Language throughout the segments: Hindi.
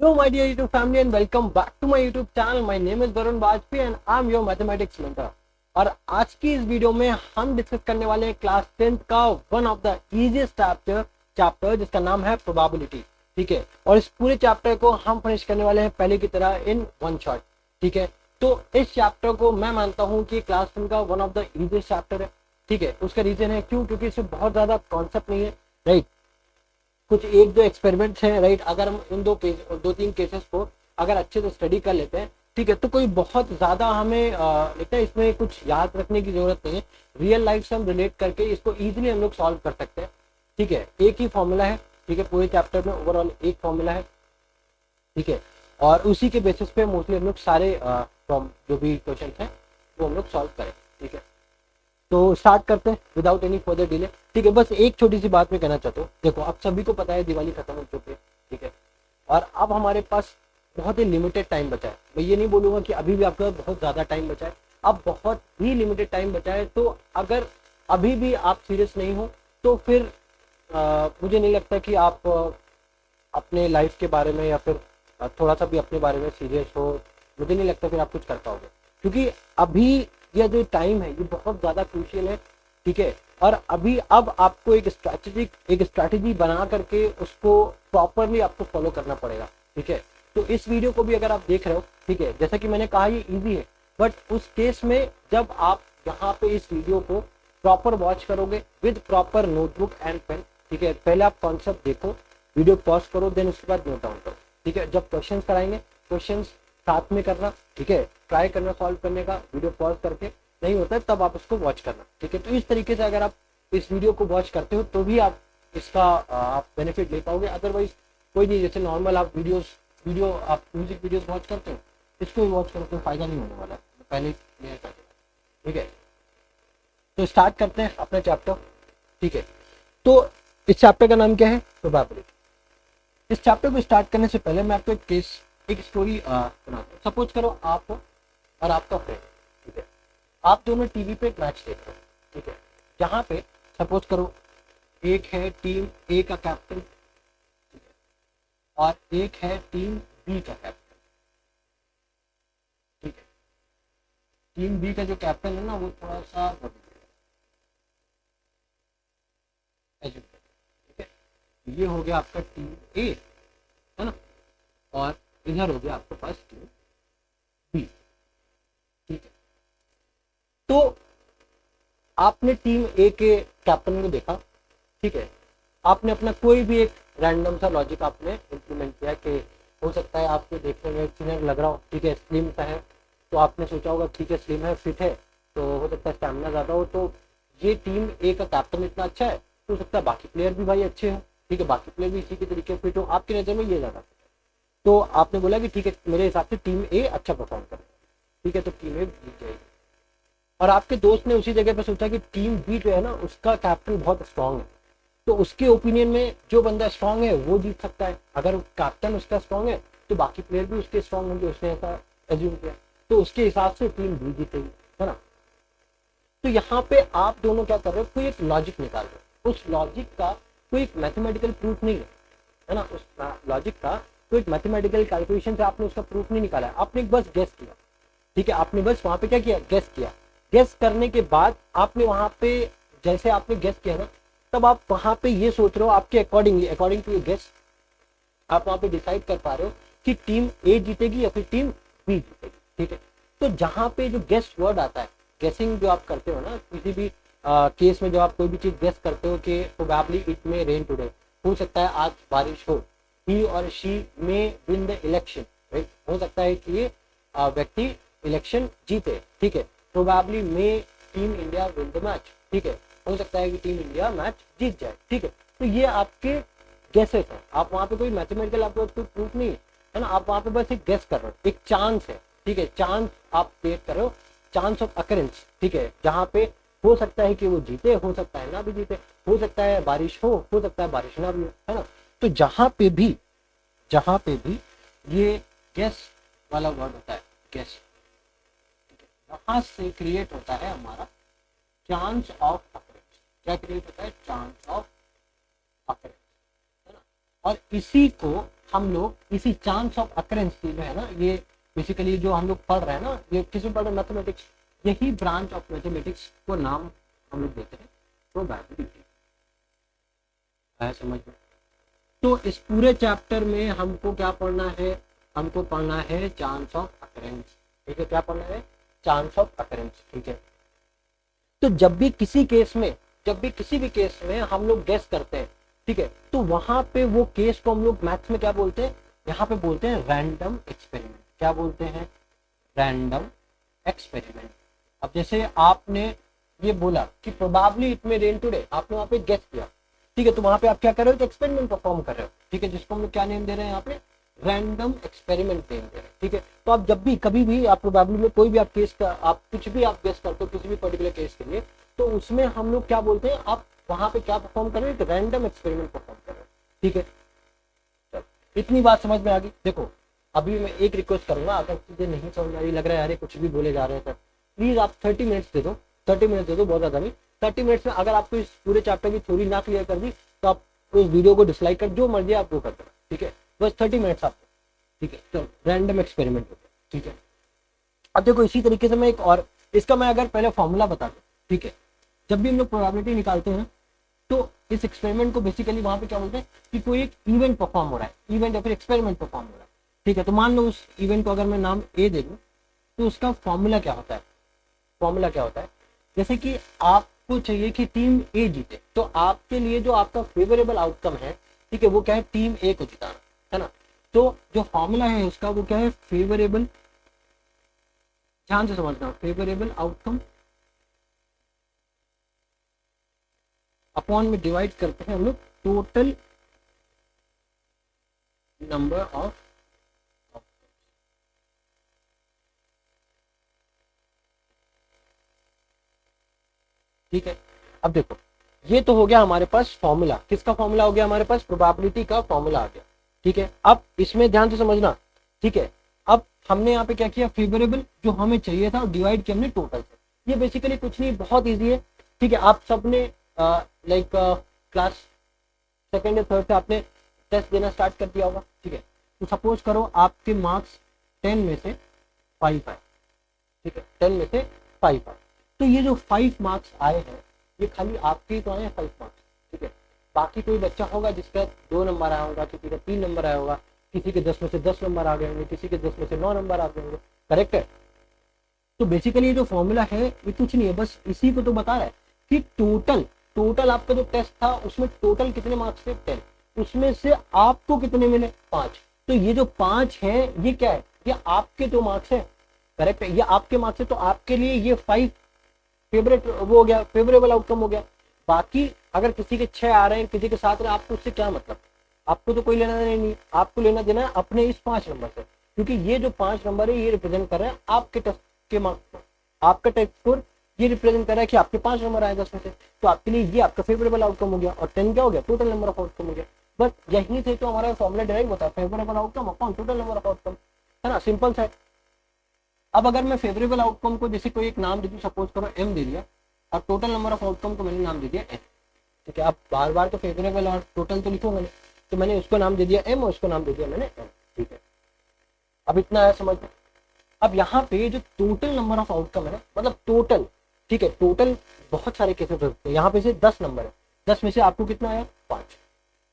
Hello my dear YouTube family and welcome back to my YouTube channel. My name is Varun Bajpayee and I'm your mathematics mentor. और आज की इस वीडियो में हम डिस्कस करने वाले हैं क्लास 10th का one of the easiest chapter जिसका नाम है प्रोबेबिलिटी। ठीक है, और इस पूरे चैप्टर को हम फिनिश करने वाले हैं पहले की तरह इन वन शॉट। ठीक है, तो इस चैप्टर को मैं मानता हूँ कि क्लास 10 का one of the easiest chapter है। ठीक है, उसका रीजन है क्यों, क्योंकि इसमें बहुत ज्यादा कॉन्सेप्ट नहीं है, राइट। कुछ एक दो एक्सपेरिमेंट्स हैं, राइट। अगर हम इन दो तीन केसेस को अगर अच्छे से स्टडी कर लेते हैं, ठीक है, तो कोई बहुत ज्यादा हमें लगता है इसमें कुछ याद रखने की जरूरत नहीं है। रियल लाइफ से हम रिलेट करके इसको इजीली हम लोग सॉल्व कर सकते हैं। ठीक है, एक ही फॉर्मूला है, ठीक है, पूरे चैप्टर में ओवरऑल एक फॉर्मूला है। ठीक है, और उसी के बेसिस पे मोस्टली हम लोग सारे फ्रॉम जो भी क्वेश्चन हैं वो हम लोग सॉल्व करें। ठीक है, तो स्टार्ट करते हैं विदाउट एनी फर्दर डिले। ठीक है, बस एक छोटी सी बात मैं कहना चाहता हूँ। देखो, अब सभी को पता है दिवाली खत्म हो चुकी है, ठीक है, और अब हमारे पास बहुत ही लिमिटेड टाइम बचा है। मैं ये नहीं बोलूंगा कि अभी भी आपके पास बहुत ज़्यादा टाइम बचा है, अब बहुत ही लिमिटेड टाइम बचा है। तो अगर अभी भी आप सीरियस नहीं हो तो फिर मुझे नहीं लगता कि आप अपने लाइफ के बारे में या फिर थोड़ा सा भी अपने बारे में सीरियस हो। मुझे नहीं लगता फिर आप कुछ कर पाओगे, क्योंकि अभी यह जो टाइम है ये बहुत ज़्यादा क्रूशियल है। ठीक है, और अब आपको एक स्ट्रैटेजी बना करके उसको प्रॉपरली आपको फॉलो करना पड़ेगा। ठीक है, तो इस वीडियो को भी अगर आप देख रहे हो, ठीक है, जैसा कि मैंने कहा ये इजी है, बट उस केस में जब आप यहाँ पे इस वीडियो को प्रॉपर वॉच करोगे with proper notebook and pen, ठीक है, पहले आप कॉन्सेप्ट देखो, वीडियो पॉज करो, देन उसके बाद नोट डाउन करो। ठीक है, जब क्वेश्चंस कराएंगे क्वेश्चंस साथ में करना, ठीक है, ट्राई करना सॉल्व करने का, वीडियो पॉज करके नहीं होता है तब आप उसको वॉच करना। ठीक है, तो इस तरीके से अगर आप इस वीडियो को वॉच करते हो तो भी आप इसका आप बेनिफिट ले पाओगे। अदरवाइज कोई नहीं, जैसे नॉर्मल आप वीडियो आप म्यूजिक वीडियोस वॉच करते हो, इसको भी वॉच करते हो, फायदा नहीं होने वाला है, पहले क्लियर कर देना। ठीक है, तो स्टार्ट करते हैं अपना चैप्टर। ठीक है, तो इस चैप्टर का नाम क्या है, प्रोबेबिलिटी। इस चैप्टर को स्टार्ट करने से पहले मैं आपको एक स्टोरी सुनाता हूँ। सपोज करो आप और आपका फ्रेंड, ठीक है, आप दोनों टीवी पे एक मैच देख रहे हो। ठीक है, जहाँ पे सपोज करो एक है टीम ए का कैप्टन, ठीक है, और एक है टीम बी का कैप्टन। ठीक है, टीम बी का जो कैप्टन है ना वो थोड़ा सा एजुकेटेड। ठीक है, ये हो गया आपका टीम ए, है ना, और इधर हो गया आपके पास टीम बी। ठीक है, तो आपने टीम ए के कैप्टन को देखा। ठीक है, आपने अपना कोई भी एक रैंडम सा लॉजिक आपने इम्प्लीमेंट किया कि हो सकता है आपको देखने में सीनियर लग रहा हो, ठीक है, स्लिम सा है, तो आपने सोचा होगा ठीक है स्लिम है, फिट है, तो हो सकता है स्टैमिना ज़्यादा हो, तो ये टीम ए का कैप्टन इतना अच्छा है तो हो सकता है बाकी प्लेयर भी भाई अच्छे हो। ठीक है, बाकी प्लेयर भी इसी के तरीके फिट हो, आपकी नज़र में ये ज़्यादा, तो आपने बोला कि ठीक है मेरे हिसाब से टीम ए अच्छा परफॉर्म करेगा। ठीक है, तो टीम ए जीत जाएगी। और आपके दोस्त ने उसी जगह पे सोचा कि टीम बी जो है ना उसका कैप्टन बहुत स्ट्रांग है, तो उसके ओपिनियन में जो बंदा स्ट्रांग है वो जीत सकता है। अगर कैप्टन उसका स्ट्रांग है तो बाकी प्लेयर भी उसके स्ट्रांग होंगे, उसने ऐसा एज्यूम किया, तो उसके हिसाब से टीम बी जीतेगी, है ना। तो यहाँ पे आप दोनों क्या कर रहे हो, कोई एक लॉजिक निकाल रहे हो, उस लॉजिक का कोई एक मैथमेटिकल प्रूफ नहीं है ना, उस लॉजिक का कोई एक मैथमेटिकल कैलकुलेशन से आपने उसका प्रूफ नहीं निकाला है, आपने बस गेस किया। ठीक है, आपने बस वहां पे क्या किया, गेस किया। गेस करने के बाद आपने वहां पे जैसे आपने गेस किया ना, तब आप वहां पे ये सोच रहे हो आपके अकॉर्डिंग टू गेस आप वहां पे डिसाइड कर पा रहे हो कि टीम ए जीतेगी या फिर टीम बी जीतेगी। ठीक है, तो जहां पे जो गेस वर्ड आता है, गेसिंग जो आप करते हो ना किसी भी केस में, जब आप कोई भी चीज गेस करते हो कि प्रोबेबली इट में रेन टुडे, हो सकता है आज बारिश हो, ही और she may win the election, right, हो सकता है कि ये व्यक्ति इलेक्शन जीते। ठीक है, probably may team India win the match, ठीक है, हो सकता है कि टीम इंडिया मैच जीत जाए। ठीक है, तो ये आपके गेसेस हैं, आप वहां पे कोई मैथमेटिकल आपको कोई प्रूफ नहीं है ना, आप वहां पे बस एक गेस कर रहे हो, एक चांस है। ठीक है, चांस आप क्रिएट कर रहे हो, चांस ऑफ अकरेंस। ठीक है, जहाँ पे हो सकता है कि वो जीते, हो सकता है ना भी जीते, हो सकता है बारिश हो सकता है बारिश ना भी हो, है ना। तो जहाँ पे भी ये गेस वाला वर्ड होता है, गेस, वहां से क्रिएट होता है हमारा चांस ऑफ अकरेंस। क्या क्रिएट होता है, चांस ऑफ अकरेंस, है ना। और इसी को हम लोग इसी चांस ऑफ अकरेंस की जो है ना, ये बेसिकली जो हम लोग पढ़ रहे हैं ना, ये किसी पढ़ रहे मैथमेटिक्स, यही ब्रांच ऑफ मैथमेटिक्स को नाम हम लोग देते हैं प्रोबेबिलिटी। आया समझ में? तो इस पूरे चैप्टर में हमको क्या पढ़ना है, हमको पढ़ना है चांस ऑफ अकरेंस। ठीक है, क्या पढ़ना है? Chance of occurrence. ठीक है, तो जब भी किसी केस में, जब भी किसी भी केस में हम लोग गेस करते हैं, ठीक है, तो वहां पे वो केस को हम लोग मैथ्स में क्या बोलते हैं? यहाँ पे बोलते हैं रैंडम एक्सपेरिमेंट। क्या बोलते हैं? Random experiment. अब जैसे आपने ये बोला कि probably it may rain today, आपने वहां पे गेस किया, ठीक है, तो वहां पे आप क्या कर रहे हो? एक्सपेरिमेंट परफॉर्म कर रहे हो। ठीक है, जिसको हम लोग क्या नेम दे रहे हैं यहाँ पे? रैंडम एक्सपेरिमेंट नेम दे रहे हैं। ठीक है, तो आप जब भी कभी भी आप प्रोबेबिलिटी में कोई भी आप केस का आप कुछ भी आप गेस करते हो किसी भी पर्टिकुलर केस के लिए, तो उसमें हम लोग क्या बोलते हैं? आप वहां पे क्या परफॉर्म कर रहे हो? रैंडम एक्सपेरिमेंट परफॉर्म कर रहे हो। ठीक है, इतनी बात समझ में आ गई? देखो, अभी मैं एक रिक्वेस्ट करूंगा, अगर तुझे नहीं समझ आ रही, लग रहा है यार कुछ भी बोले जा रहे हैं सर, प्लीज आप 30 मिनट्स दे दो, 30 मिनट दे दो, बहुत ज्यादा नहीं, 30 मिनट्स में अगर आपको इस पूरे चैप्टर की थ्योरी ना क्लियर कर दी तो आप उस वीडियो को डिसलाइक कर, जो मर्जी आप वो कर देना। ठीक है, बस 30 मिनट्स आपको। ठीक है, तो रैंडम एक्सपेरिमेंट होता है। ठीक है, अब देखो इसी तरीके से मैं एक और, इसका मैं अगर पहले फॉर्मूला बता दूं, ठीक है, जब भी हम लोग प्रोबेबिलिटी निकालते हैं तो इस एक्सपेरिमेंट को बेसिकली वहां पे क्या बोलते हैं कि कोई एक इवेंट परफॉर्म हो रहा है, इवेंट या फिर एक्सपेरिमेंट परफॉर्म हो रहा है। ठीक है, तो मान लो उस इवेंट को अगर मैं नाम ए दे दूं, तो उसका फॉर्मूला क्या होता है? फॉर्मूला क्या होता है? जैसे कि आपको चाहिए कि टीम ए जीते, तो आपके लिए जो आपका फेवरेबल आउटकम है, ठीक है, वो क्या है? टीम ए को जिताना, है ना? तो जो फॉर्मूला है उसका वो क्या है? फेवरेबल, ध्यान से समझना, फेवरेबल आउटकम अपॉन में डिवाइड करते हैं हम लोग टोटल नंबर ऑफ। ठीक है, अब देखो ये तो हो गया हमारे पास फॉर्मूला। किसका फॉर्मूला हो गया हमारे पास? प्रोबेबिलिटी का फॉर्मूला आ गया। ठीक है, अब इसमें ध्यान से समझना। ठीक है, अब हमने यहाँ पे क्या किया? फेवरेबल जो हमें चाहिए था डिवाइड किया हमने टोटल से। ये बेसिकली कुछ नहीं, बहुत ईजी है। ठीक है, आप सबने लाइक क्लास सेकेंड या थर्ड से आपने टेस्ट देना स्टार्ट कर दिया होगा। ठीक है, तो सपोज करो आपके मार्क्स 10 में से 5 आए। ठीक है, 10 में से 5 आए, तो ये जो 5 मार्क्स आए हैं ये खाली आपके ही तो आए हैं 5 मार्क्स। ठीक है, बाकी कोई बच्चा होगा जिसका 2 नंबर आया होगा, किसी का 3 नंबर आया होगा, किसी के 10 में से 10 नंबर आ गए होंगे, किसी के 10 में से 9 नंबर आ गए होंगे। करेक्ट है? तो बेसिकली ये जो फॉर्मूला है ये कुछ नहीं है, बस इसी को तो बता रहा है कि टोटल आपका जो टेस्ट था उसमें टोटल कितने मार्क्स थे? 10, उसमें से आपको कितने मिले? 5। तो ये जो 5 है ये क्या है? ये आपके तो मार्क्स है। करेक्ट है, ये आपके मार्क्स है, तो आपके लिए ये 5 फेवरेट वो हो गया, फेवरेबल आउटकम हो गया। बाकी अगर किसी के 6 आ रहे हैं, किसी के 7 रहे हैं, आपको उससे क्या मतलब? आपको तो कोई लेना देना नहीं, आपको लेना देना है अपने इस 5 नंबर से, क्योंकि ये जो 5 नंबर है ये रिप्रेजेंट कर रहे हैं आपके टेस्ट के मार्क्स को। आपका टेस्ट स्कोर ये रिप्रेजेंट कर रहा है कि आपके 5 नंबर आए 10 में से, तो आपके लिए ये आपका फेवरेबल आउटकम हो गया। और 10 क्या हो गया? टोटल नंबर ऑफ आउटकम हो गया। बस यहीं से तो हमारा फॉर्मूला डिराइव होता है, favourable outcome upon total number of outcome, है ना? सिंपल सा है। अब अगर मैं फेवरेबल आउटकम को जैसे कोई एक नाम दे दूं, सपोज करो m दे दिया, और टोटल नंबर ऑफ आउटकम को मैंने नाम दे दिया n। ठीक है, अब बार बार तो फेवरेबल और टोटल तो लिखूंगा नहीं, तो मैंने उसको नाम दे दिया m और उसको नाम दे दिया मैंने n। ठीक है, अब इतना है समझ में? अब यहाँ पे जो टोटल नंबर ऑफ आउटकम है ना, मतलब टोटल, ठीक है, टोटल बहुत सारे केसेस होते हैं। यहाँ पे से 10 नंबर है, 10 में से आपको कितना आया? 5।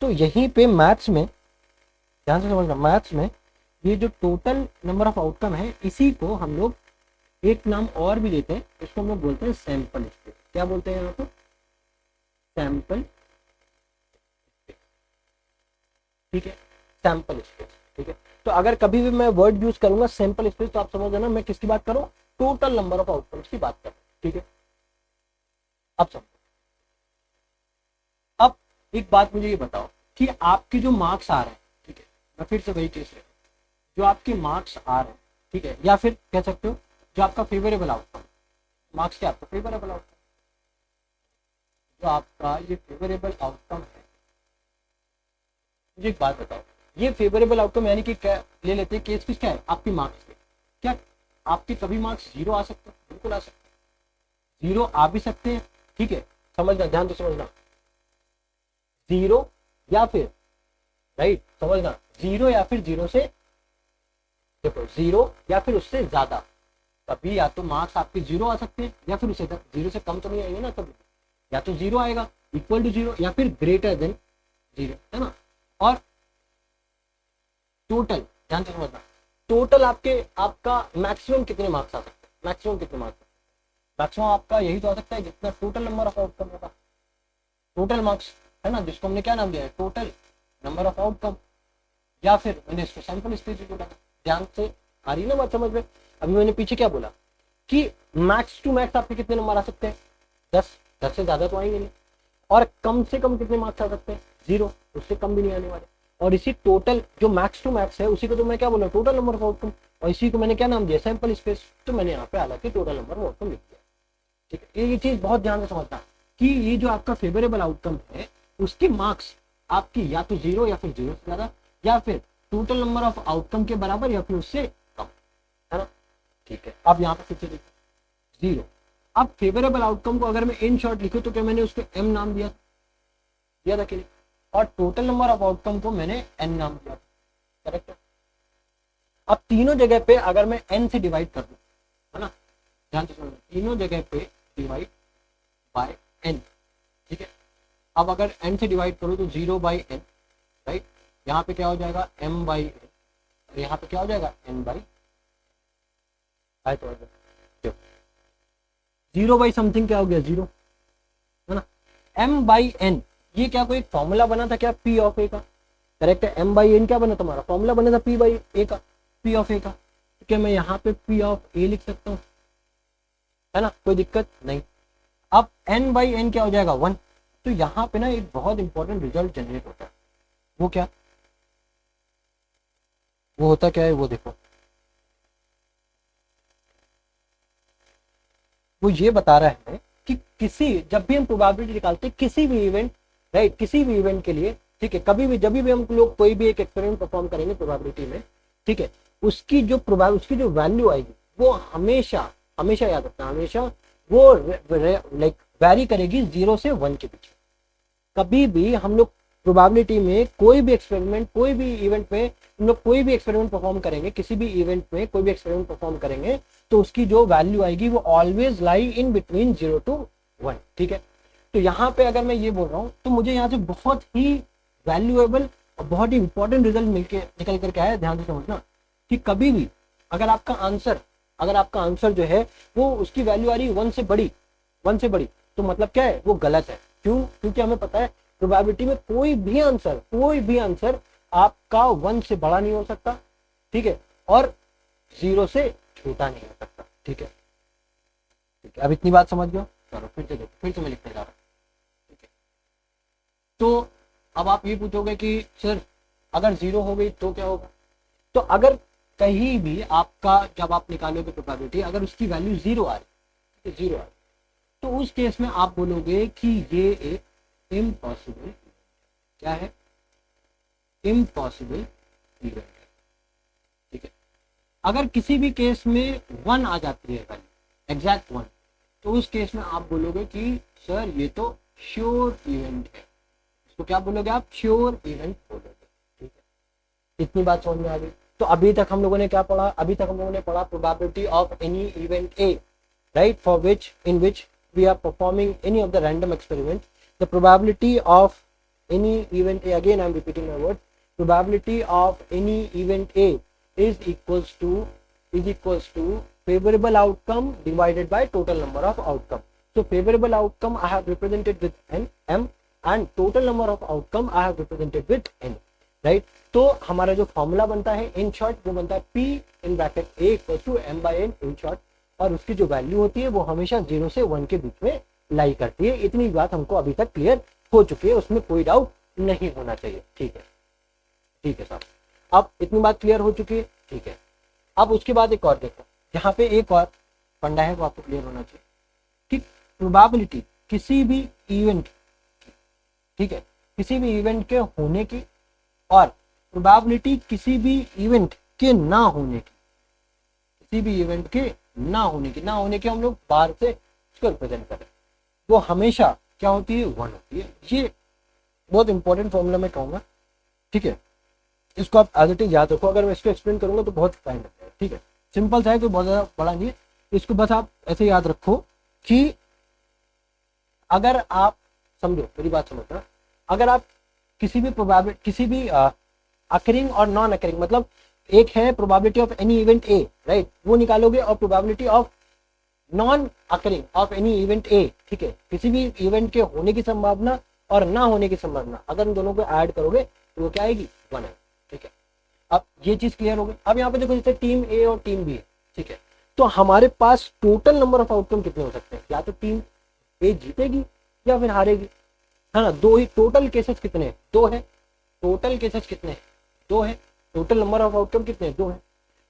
तो यहीं पे मैथ्स में, ध्यान से समझना, मैथ्स में ये जो टोटल नंबर ऑफ आउटकम है इसी को हम लोग एक नाम और भी देते हैं, इसको हम लोग बोलते हैं सैंपल स्पेस। क्या बोलते हैं यहाँ पे? सैंपल। ठीक है, सैंपल स्पेस। ठीक है, तो अगर कभी भी मैं वर्ड यूज करूंगा सैंपल स्पेस, तो आप समझ लेना मैं किसकी बात करूं? टोटल नंबर ऑफ आउटकम्स की बात कर रहा हूं। ठीक है, अब समझो। अब एक बात मुझे ये बताओ कि आपके जो मार्क्स आ रहे हैं, ठीक है, मैं फिर से वही केस ले, जो आपके मार्क्स आ रहे हैं, ठीक है, या फिर कह सकते हो जो आपका फेवरेबल आउटकम, मार्क्स क्या? आपका फेवरेबल आउटकम, जो आपका ये फेवरेबल आउटकम है, मुझे एक बात बताओ, ये फेवरेबल आउटकम यानी कि क्या ले लेते हैं केस किस क्या है? आपके मार्क्स के। क्या आपके कभी मार्क्स 0 आ सकते हैं? बिल्कुल आ सकते हैं, 0 आ भी सकते हैं। ठीक है, समझना, ध्यान से समझना, 0 या फिर राइट, समझना, 0 या फिर 0 से, देखो 0 या फिर उससे ज्यादा, कभी या तो मार्क्स आपके 0 आ सकते हैं या फिर उससे 0 से कम तो नहीं आएंगे ना, कभी या तो 0 आएगा, इक्वल टू 0 या फिर ग्रेटर देन 0, है ना। और टोटल, ध्यान से समझना, टोटल आपका मैक्सिमम कितने मार्क्स आ सकते हैं, मैक्सिमम कितने मार्क्स, मैक्सिमम आपका यही तो आ सकता है जितना टोटल नंबर ऑफ आउटकम होगा, टोटल मार्क्स, है ना, जिसको हमने क्या नाम दिया है, टोटल नंबर ऑफ आउटकम, या फिर मैंने इसको सैंपल स्पेस भी बोला। ध्यान से आ रही है ना बात समझ में। अभी मैंने पीछे क्या बोला कि मैक्स टू मैक्स आपके कितने नंबर आ सकते हैं, 10 से ज्यादा तो आएंगे नहीं, और कम से कम कितने मार्क्स आ सकते हैं, 0, उससे कम भी नहीं आने वाले। और इसी टोटल जो मैक्स टू मैक्स है उसी को तो मैं क्या बोला, टोटल नंबर ऑफ आउटकम, और इसी को मैंने क्या नाम दिया, सैंपल स्पेस। तो मैंने यहाँ पे हालांकि टोटल नंबर ऑफ आउटकम लिख दिया, ठीक है। ये चीज बहुत ध्यान से समझना कि ये जो आपका फेवरेबल आउटकम है उसके मार्क्स आपकी या तो 0 या फिर 0 से ज्यादा, या फिर टोटल नंबर ऑफ आउटकम के बराबर या फिर उससे कम, है ना, ठीक है। अब यहाँ पे फिर से देखो 0। अब फेवरेबल आउटकम को अगर मैं इन शॉर्ट लिखूं तो क्या मैंने उसको m नाम दिया था कि नहीं, और टोटल नंबर ऑफ आउटकम को मैंने n नाम दिया था, करेक्ट है। अब तीनों जगह पे अगर मैं n से डिवाइड कर दूं, है ना, ध्यान से सुनो, तीनों जगह पे डिवाइड बाय n, ठीक है। अब अगर n से डिवाइड करो तो 0/n, राइट, यहाँ पे क्या हो जाएगा m/n, और यहाँ पे क्या हो जाएगा n/, 0 बाई समथिंग क्या हो गया 0, है ना। m/n ये क्या कोई फॉर्मूला बना था क्या, p ऑफ a का, करेक्ट है। m/n क्या बना तुम्हारा, फॉर्मूला बना था p/a का, p ऑफ a का, तो क्या मैं यहाँ पे p ऑफ a लिख सकता हूँ, है ना, कोई दिक्कत नहीं। अब n/n क्या हो जाएगा 1। तो यहाँ पे ना एक बहुत इंपॉर्टेंट रिजल्ट जनरेट होता है, वो क्या, वो होता क्या है, वो देखो, वो ये बता रहा है कि जब भी हम प्रोबेबिलिटी निकालते हैं किसी भी इवेंट, राइट, किसी भी इवेंट के लिए, ठीक है, कभी भी जब भी हम लोग कोई भी एक एक्सपेरिमेंट परफॉर्म करेंगे प्रोबेबिलिटी में, ठीक है, उसकी जो वैल्यू आएगी वो हमेशा हमेशा याद रखना, हमेशा वो लाइक वैरी करेगी 0 से 1 के बीच। कभी भी हम लोग प्रोबेबिलिटी में कोई भी एक्सपेरिमेंट, कोई भी इवेंट में हम लोग कोई भी एक्सपेरिमेंट परफॉर्म करेंगे, किसी भी इवेंट में कोई भी एक्सपेरिमेंट परफॉर्म करेंगे, तो उसकी जो वैल्यू आएगी वो always lie in between 0 to 1, ठीक है। तो यहाँ पे अगर मैं ये बोल रहा हूँ तो मुझे यहाँ से बहुत ही वैल्यूएबल और बहुत ही इंपॉर्टेंट रिजल्ट निकल करके आया। ध्यान से समझना कि कभी भी अगर आपका आंसर जो है वो उसकी वैल्यू आ रही है 1 से बड़ी, तो मतलब क्या है, वो गलत है। क्यों, क्योंकि हमें पता है प्रोबेबिलिटी में कोई भी आंसर आपका 1 से बड़ा नहीं हो सकता, ठीक है, और 0 से छोटा नहीं हो सकता, ठीक है। अब इतनी बात समझ गए, चलो फिर से देखो, फिर से मैं लिखने जा रहा हूँ, ठीक है। तो अब आप ये पूछोगे कि सर अगर 0 हो गई तो क्या होगा, तो अगर कहीं भी आपका जब आप निकालोगे प्रोबेबिलिटी अगर उसकी वैल्यू 0 आ रही है, तो उस केस में आप बोलोगे कि ये एक इम्पॉसिबल, क्या है, इम्पॉसिबल इवेंट है, ठीक है। अगर किसी भी केस में 1 आ जाती है वैल्यू, एग्जैक्ट 1, तो उस केस में आप बोलोगे कि सर ये तो श्योर इवेंट है, इसको क्या बोलोगे आप, श्योर इवेंट बोलोगे, ठीक है। इतनी बात समझ में आ गई। तो अभी तक हम लोगों ने क्या पढ़ा, अभी तक हम लोगों ने पढ़ा probability of any event A, right, for which in which we are performing any of the random experiment. The probability of any event A, again I am repeating my word, probability of any event A is equals to favorable outcome divided by total number of outcome. So favorable outcome I have represented with n, m, and total number of outcome I have represented with n, right. तो हमारा जो फॉर्मूला बनता है इन शॉर्ट वो बनता है p in bracket a equals to m/n in short, और उसकी जो वैल्यू होती है वो हमेशा 0 से 1 के बीच में लाई करती है। इतनी बात हमको अभी तक क्लियर हो चुकी है, उसमें कोई डाउट नहीं होना चाहिए, ठीक है, ठीक है साहब। अब इतनी बात क्लियर हो चुकी है, ठीक है। अब उसके बाद एक और देखो, यहाँ पे एक और फंडा है वो आपको क्लियर होना चाहिए कि प्रोबेबिलिटी किसी भी इवेंट, ठीक है, किसी भी इवेंट के होने की और प्रोबेबिलिटी किसी भी इवेंट के ना होने की, किसी भी इवेंट के ना होने की हम लोग बाहर से इसको रिप्रेजेंट करें, वो हमेशा क्या होती है, 1 होती है। ये बहुत इंपॉर्टेंट फॉर्मूला मैं कहूंगा, ठीक है। इसको आप एज इट इज याद रखो। अगर मैं इसको एक्सप्लेन करूंगा तो बहुत टाइम लग जाएगा, ठीक है। सिंपल सा है, कोई बहुत ज़्यादा बड़ा नहीं है। इसको बस आप ऐसे याद रखो कि अगर आप समझो, मेरी बात समझना, अगर आप किसी भी प्रोबेबिलिटी, किसी भी अकरिंग और नॉन अकरिंग, मतलब एक है probability of any event A, right, वो निकालोगे, और probability of non occurring of any event A, ठीक है, किसी भी इवेंट के होने की संभावना और ना होने की संभावना, अगर उन दोनों को ऐड करोगे तो वो क्या आएगी, 1 आएगी, ठीक है। अब ये चीज क्लियर हो गई। अब यहाँ पे देखो, जैसे टीम ए और टीम बी है, ठीक है, तो हमारे पास टोटल नंबर ऑफ आउटकम कितने हो सकते हैं, या तो टीम ए जीतेगी या फिर हारेगी, है ना। दो ही टोटल केसेस कितने हैं, 2 है। टोटल केसेस कितने हैं, 2 है। टोटल नंबर ऑफ आउटकम कितने हैं, 2 है।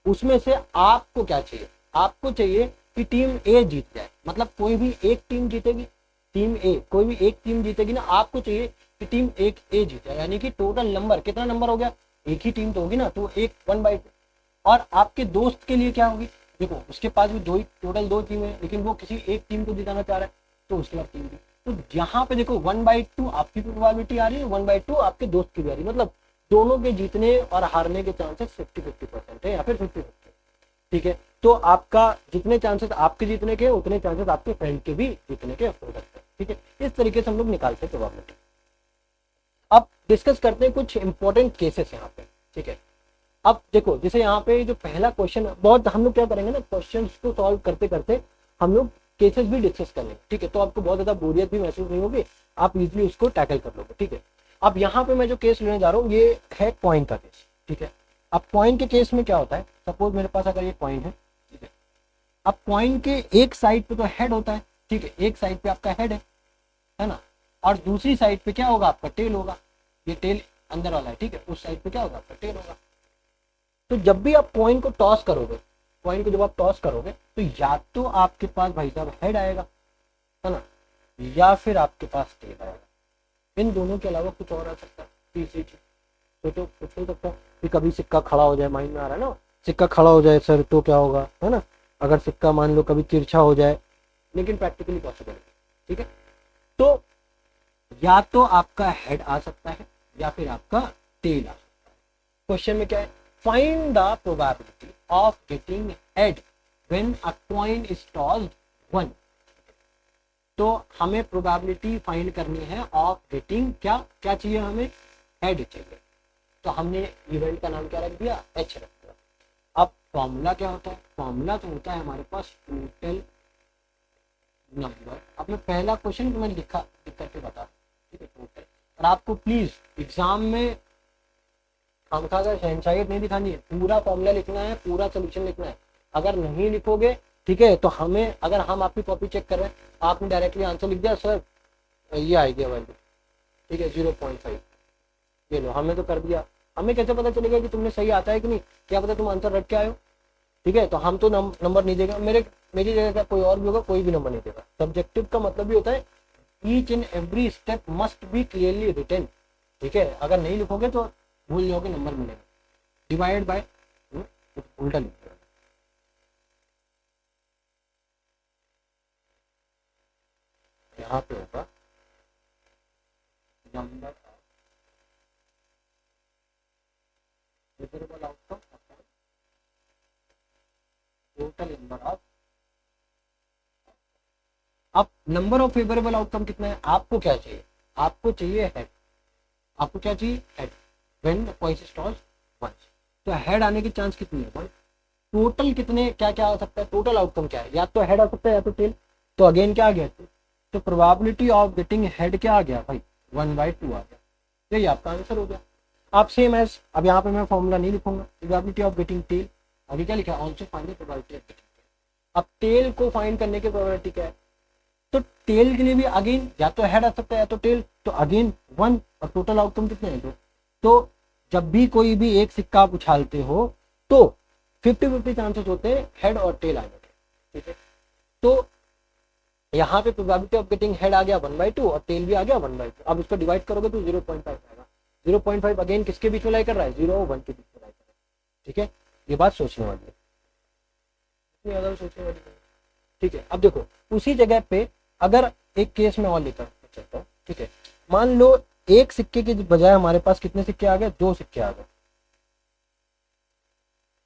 उसमें से आपको क्या चाहिए, आपको चाहिए कि टीम ए जीत जाए, मतलब कोई भी एक टीम जीतेगी, टीम ए कोई भी एक टीम जीतेगी ना, आपको चाहिए कि टीम एक ए जीत जाए, यानी कि टोटल नंबर कितना नंबर हो गया, एक ही टीम तो होगी ना, तो एक 1/2। और आपके दोस्त के लिए क्या होगी, देखो उसके पास भी टोटल 2 टीम है, लेकिन वो किसी एक टीम को जिताना चाह रहा है, तो उसके बाद टीम बी। तो यहाँ पे देखो 1/2 आपकी प्रोबेबिलिटी आ रही है, 1/2 आपके दोस्त की भी आ रही है, मतलब दोनों के जीतने और हारने के चांसेस 50-50% है, या फिर 50-50, ठीक है। तो आपका जितने चांसेस आपके जीतने के, उतने चांसेस आपके फ्रेंड के भी जीतने के हो सकते हैं, ठीक है। इस तरीके से हम लोग निकालते हैं प्रोबेबिलिटी। अब डिस्कस करते हैं कुछ इंपॉर्टेंट केसेस यहाँ पे, ठीक है। अब देखो, जैसे यहाँ पे जो पहला क्वेश्चन, बहुत हम लोग क्या करेंगे ना, क्वेश्चन को सॉल्व करते करते हम लोग केसेस भी डिस्कस करेंगे, ठीक है। तो आपको बहुत ज्यादा बोरियत भी महसूस नहीं होगी, आप इजिली उसको टैकल कर लोगे, ठीक है। अब यहाँ पे मैं जो केस लेने जा रहा हूँ, ये है कॉइन का केस, ठीक है। अब कॉइन के केस में क्या होता है, सपोज मेरे पास अगर ये कॉइन है, ठीक है। अब कॉइन के एक साइड पे तो हेड होता है, ठीक है, एक साइड पे आपका हेड है ना, और दूसरी साइड पे क्या होगा, आपका टेल होगा। ये टेल अंदर वाला है, ठीक है, उस साइड पे क्या होगा, आपका टेल होगा। तो जब भी आप कॉइन को टॉस करोगे, कॉइन को जब आप टॉस करोगे, तो या तो आपके पास भाई साहब हेड आएगा, है ना, या फिर आपके पास टेल आएगा। इन दोनों के अलावा कुछ और आ सकता है, तीसरी चीज सोचो, कुछ हो सकता है कि कभी सिक्का खड़ा हो जाए, माइंड में आ रहा है ना, सिक्का खड़ा हो जाए सर तो क्या होगा, है ना, अगर सिक्का मान लो कभी तिरछा हो जाए, लेकिन प्रैक्टिकली पॉसिबल है, ठीक है। तो या तो आपका हेड आ सकता है या फिर आपका टेल आ सकता है। क्वेश्चन में क्या है, find the probability of getting head when a coin is tossed 1। तो हमें प्रोबेबिलिटी फाइंड करनी है ऑफ गेटिंग, क्या क्या चाहिए हमें, हेड चाहिए। तो हमने इवेंट का नाम क्या रख दिया, एच रख दिया। अब फॉर्मूला क्या होता है, फॉर्मूला तो होता है हमारे पास टोटल नंबर। अब मैं पहला क्वेश्चन को मैंने लिख करके बता, ठीक है, टोटल। और आपको प्लीज एग्जाम में खामखा का शहनशाहियत नहीं दिखानी है, पूरा फॉर्मूला लिखना है, पूरा सोल्यूशन लिखना है। अगर नहीं लिखोगे, ठीक है, तो हमें, अगर हम आपकी कॉपी चेक कर रहे हैं, आपने डायरेक्टली आंसर लिख दिया सर ये आ गया वैल्यू, ठीक है 0.5, ये लो, हमें तो कर दिया, हमें कैसे पता चलेगा कि तुमने सही आता है कि नहीं, क्या पता तुम आंसर रख के आए हो, ठीक है। तो हम तो नंबर नहीं देगा, मेरी जगह का कोई और भी होगा, कोई भी नंबर नहीं देगा। सब्जेक्टिव का मतलब भी होता है each and every step must be clearly written, ठीक है। अगर नहीं लिखोगे तो भूल जाओगे, नंबर मिलेगा। डिवाइड बाय उल्टा लिख दो, यहाँ पे होगा number of favourable outcome upon total number of. अब नंबर ऑफ फेवरेबल आउटकम कितना है, आपको क्या चाहिए, आपको चाहिए हेड, आपको क्या चाहिए, head when the coin is tossed 1। तो हेड आने की चांस कितनी है, 1। टोटल कितने, क्या क्या आ सकता है, टोटल आउटकम क्या है, या तो हेड आ सकता है या तो टेल। तो अगेन क्या आ गया, तो प्रोबेबिलिटी ऑफ गेटिंग हेड क्या आ गया भाई, 1/2 आ गया। यही आपका आंसर हो गया। आप सेम एज, अब यहाँ पे मैं फॉर्मूला नहीं लिखूंगा, प्रोबेबिलिटी ऑफ गेटिंग टेल, आगे क्या लिखा है, also find the probability of getting tail. अब टेल को फाइंड करने की प्रोबेबिलिटी क्या है, तो टेल के लिए भी अगेन या तो हेड आ सकता है या तो टेल, तो अगेन 1, और टोटल आउटकम कितने हैं, 2। तो जब भी कोई भी एक सिक्का आप उछालते हो तो 50-50 चांसेस होते हैं हेड और टेल आने के, ठीक है। तो यहाँ पे प्रोबेबिलिटी ऑफ गेटिंग हेड आ गया 1/2 और टेल भी आ गया 1/2। अब इसको डिवाइड करोगे तो 0.5 आएगा। 0.5 अगेन किसके बीच में लाई कर रहा है, 0 और 1 के बीच में लाई कर रहा है, ठीक है। ये बात सोचने वाली है, इतनी ज्यादा सोचने वाली है, ठीक है। अब देखो उसी जगह पे अगर एक केस में और लेकर चलता हूँ, ठीक है। मान लो एक सिक्के के बजाय हमारे पास कितने सिक्के आ गए, 2 सिक्के आ गए,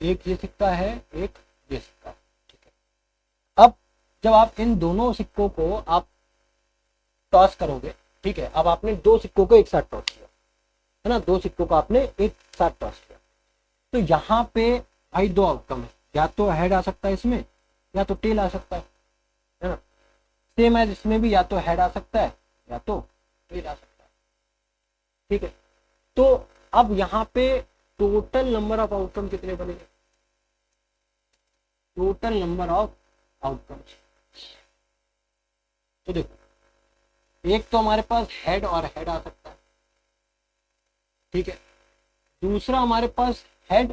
एक ये सिक्का है, एक ये सिक्का है, ठीक है। अब जब आप इन दोनों सिक्कों को आप टॉस करोगे, ठीक है, अब आपने दो सिक्कों को एक साथ टॉस किया है ना, दो सिक्कों को आपने एक साथ टॉस किया, तो यहाँ पे भाई दो आउटकम है, या तो हेड आ सकता है इसमें, या तो टेल आ सकता है ना। सेम है इसमें भी, या तो हेड आ सकता है या तो टेल आ सकता है, ठीक है। तो अब यहाँ पे टोटल नंबर ऑफ आउटकम कितने बनेंगे, टोटल नंबर ऑफ आउटकम, तो देखो एक तो हमारे पास हेड और हेड आ सकता है, ठीक है। दूसरा हमारे पास हेड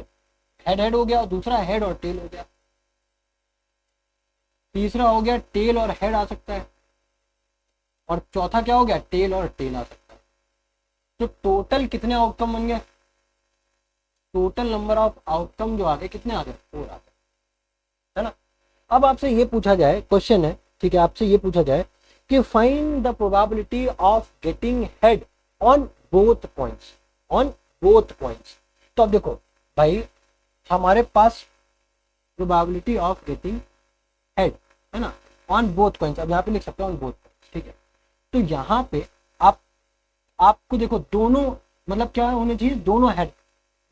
हेड हेड हो गया, और दूसरा हेड और टेल हो गया। तीसरा हो गया टेल और हेड आ सकता है, और चौथा क्या हो गया, टेल और टेल आ सकता है। तो टोटल कितने आउटकम बन गए, टोटल नंबर ऑफ आउटकम जो आ गए कितने आ गए, 4 आ गए, है ना। अब आपसे ये पूछा जाए, क्वेश्चन है, ठीक है, आपसे ये पूछा जाए कि find the probability of getting head on both points, on both points. तो अब देखो भाई हमारे पास प्रोबेबिलिटी ऑफ गेटिंग हेड है ना ऑन बोथ पॉइंट्स, अब यहाँ पे लिख सकते हैं ऑन बोथ पॉइंट्स, ठीक है। तो यहाँ पे आपको देखो दोनों मतलब क्या होने चाहिए, दोनों हेड,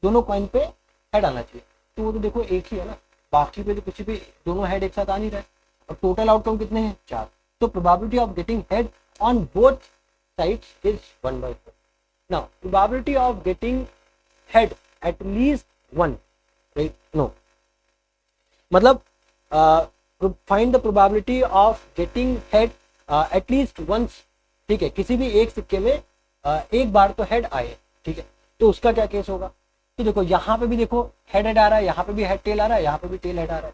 दोनों कॉइन पे हेड आना चाहिए, तो वो तो देखो एक ही है ना, बाकी पे तो कुछ भी दोनों हेड एक साथ आ नहीं रहे, और टोटल आउटकम कितने हैं, 4। तो probability of getting head on both sides is 1/4। Now probability of getting head at least 1, right, no, मतलब find the probability of getting head at least once, ठीक है, किसी भी एक सिक्के में एक बार तो हेड आए, ठीक है। तो उसका क्या केस होगा, तो देखो यहाँ पे भी देखो हेड हेड आ रहा है, यहाँ पे भी हेड टेल आ रहा है, यहाँ पे भी टेल हेड आ रहा है,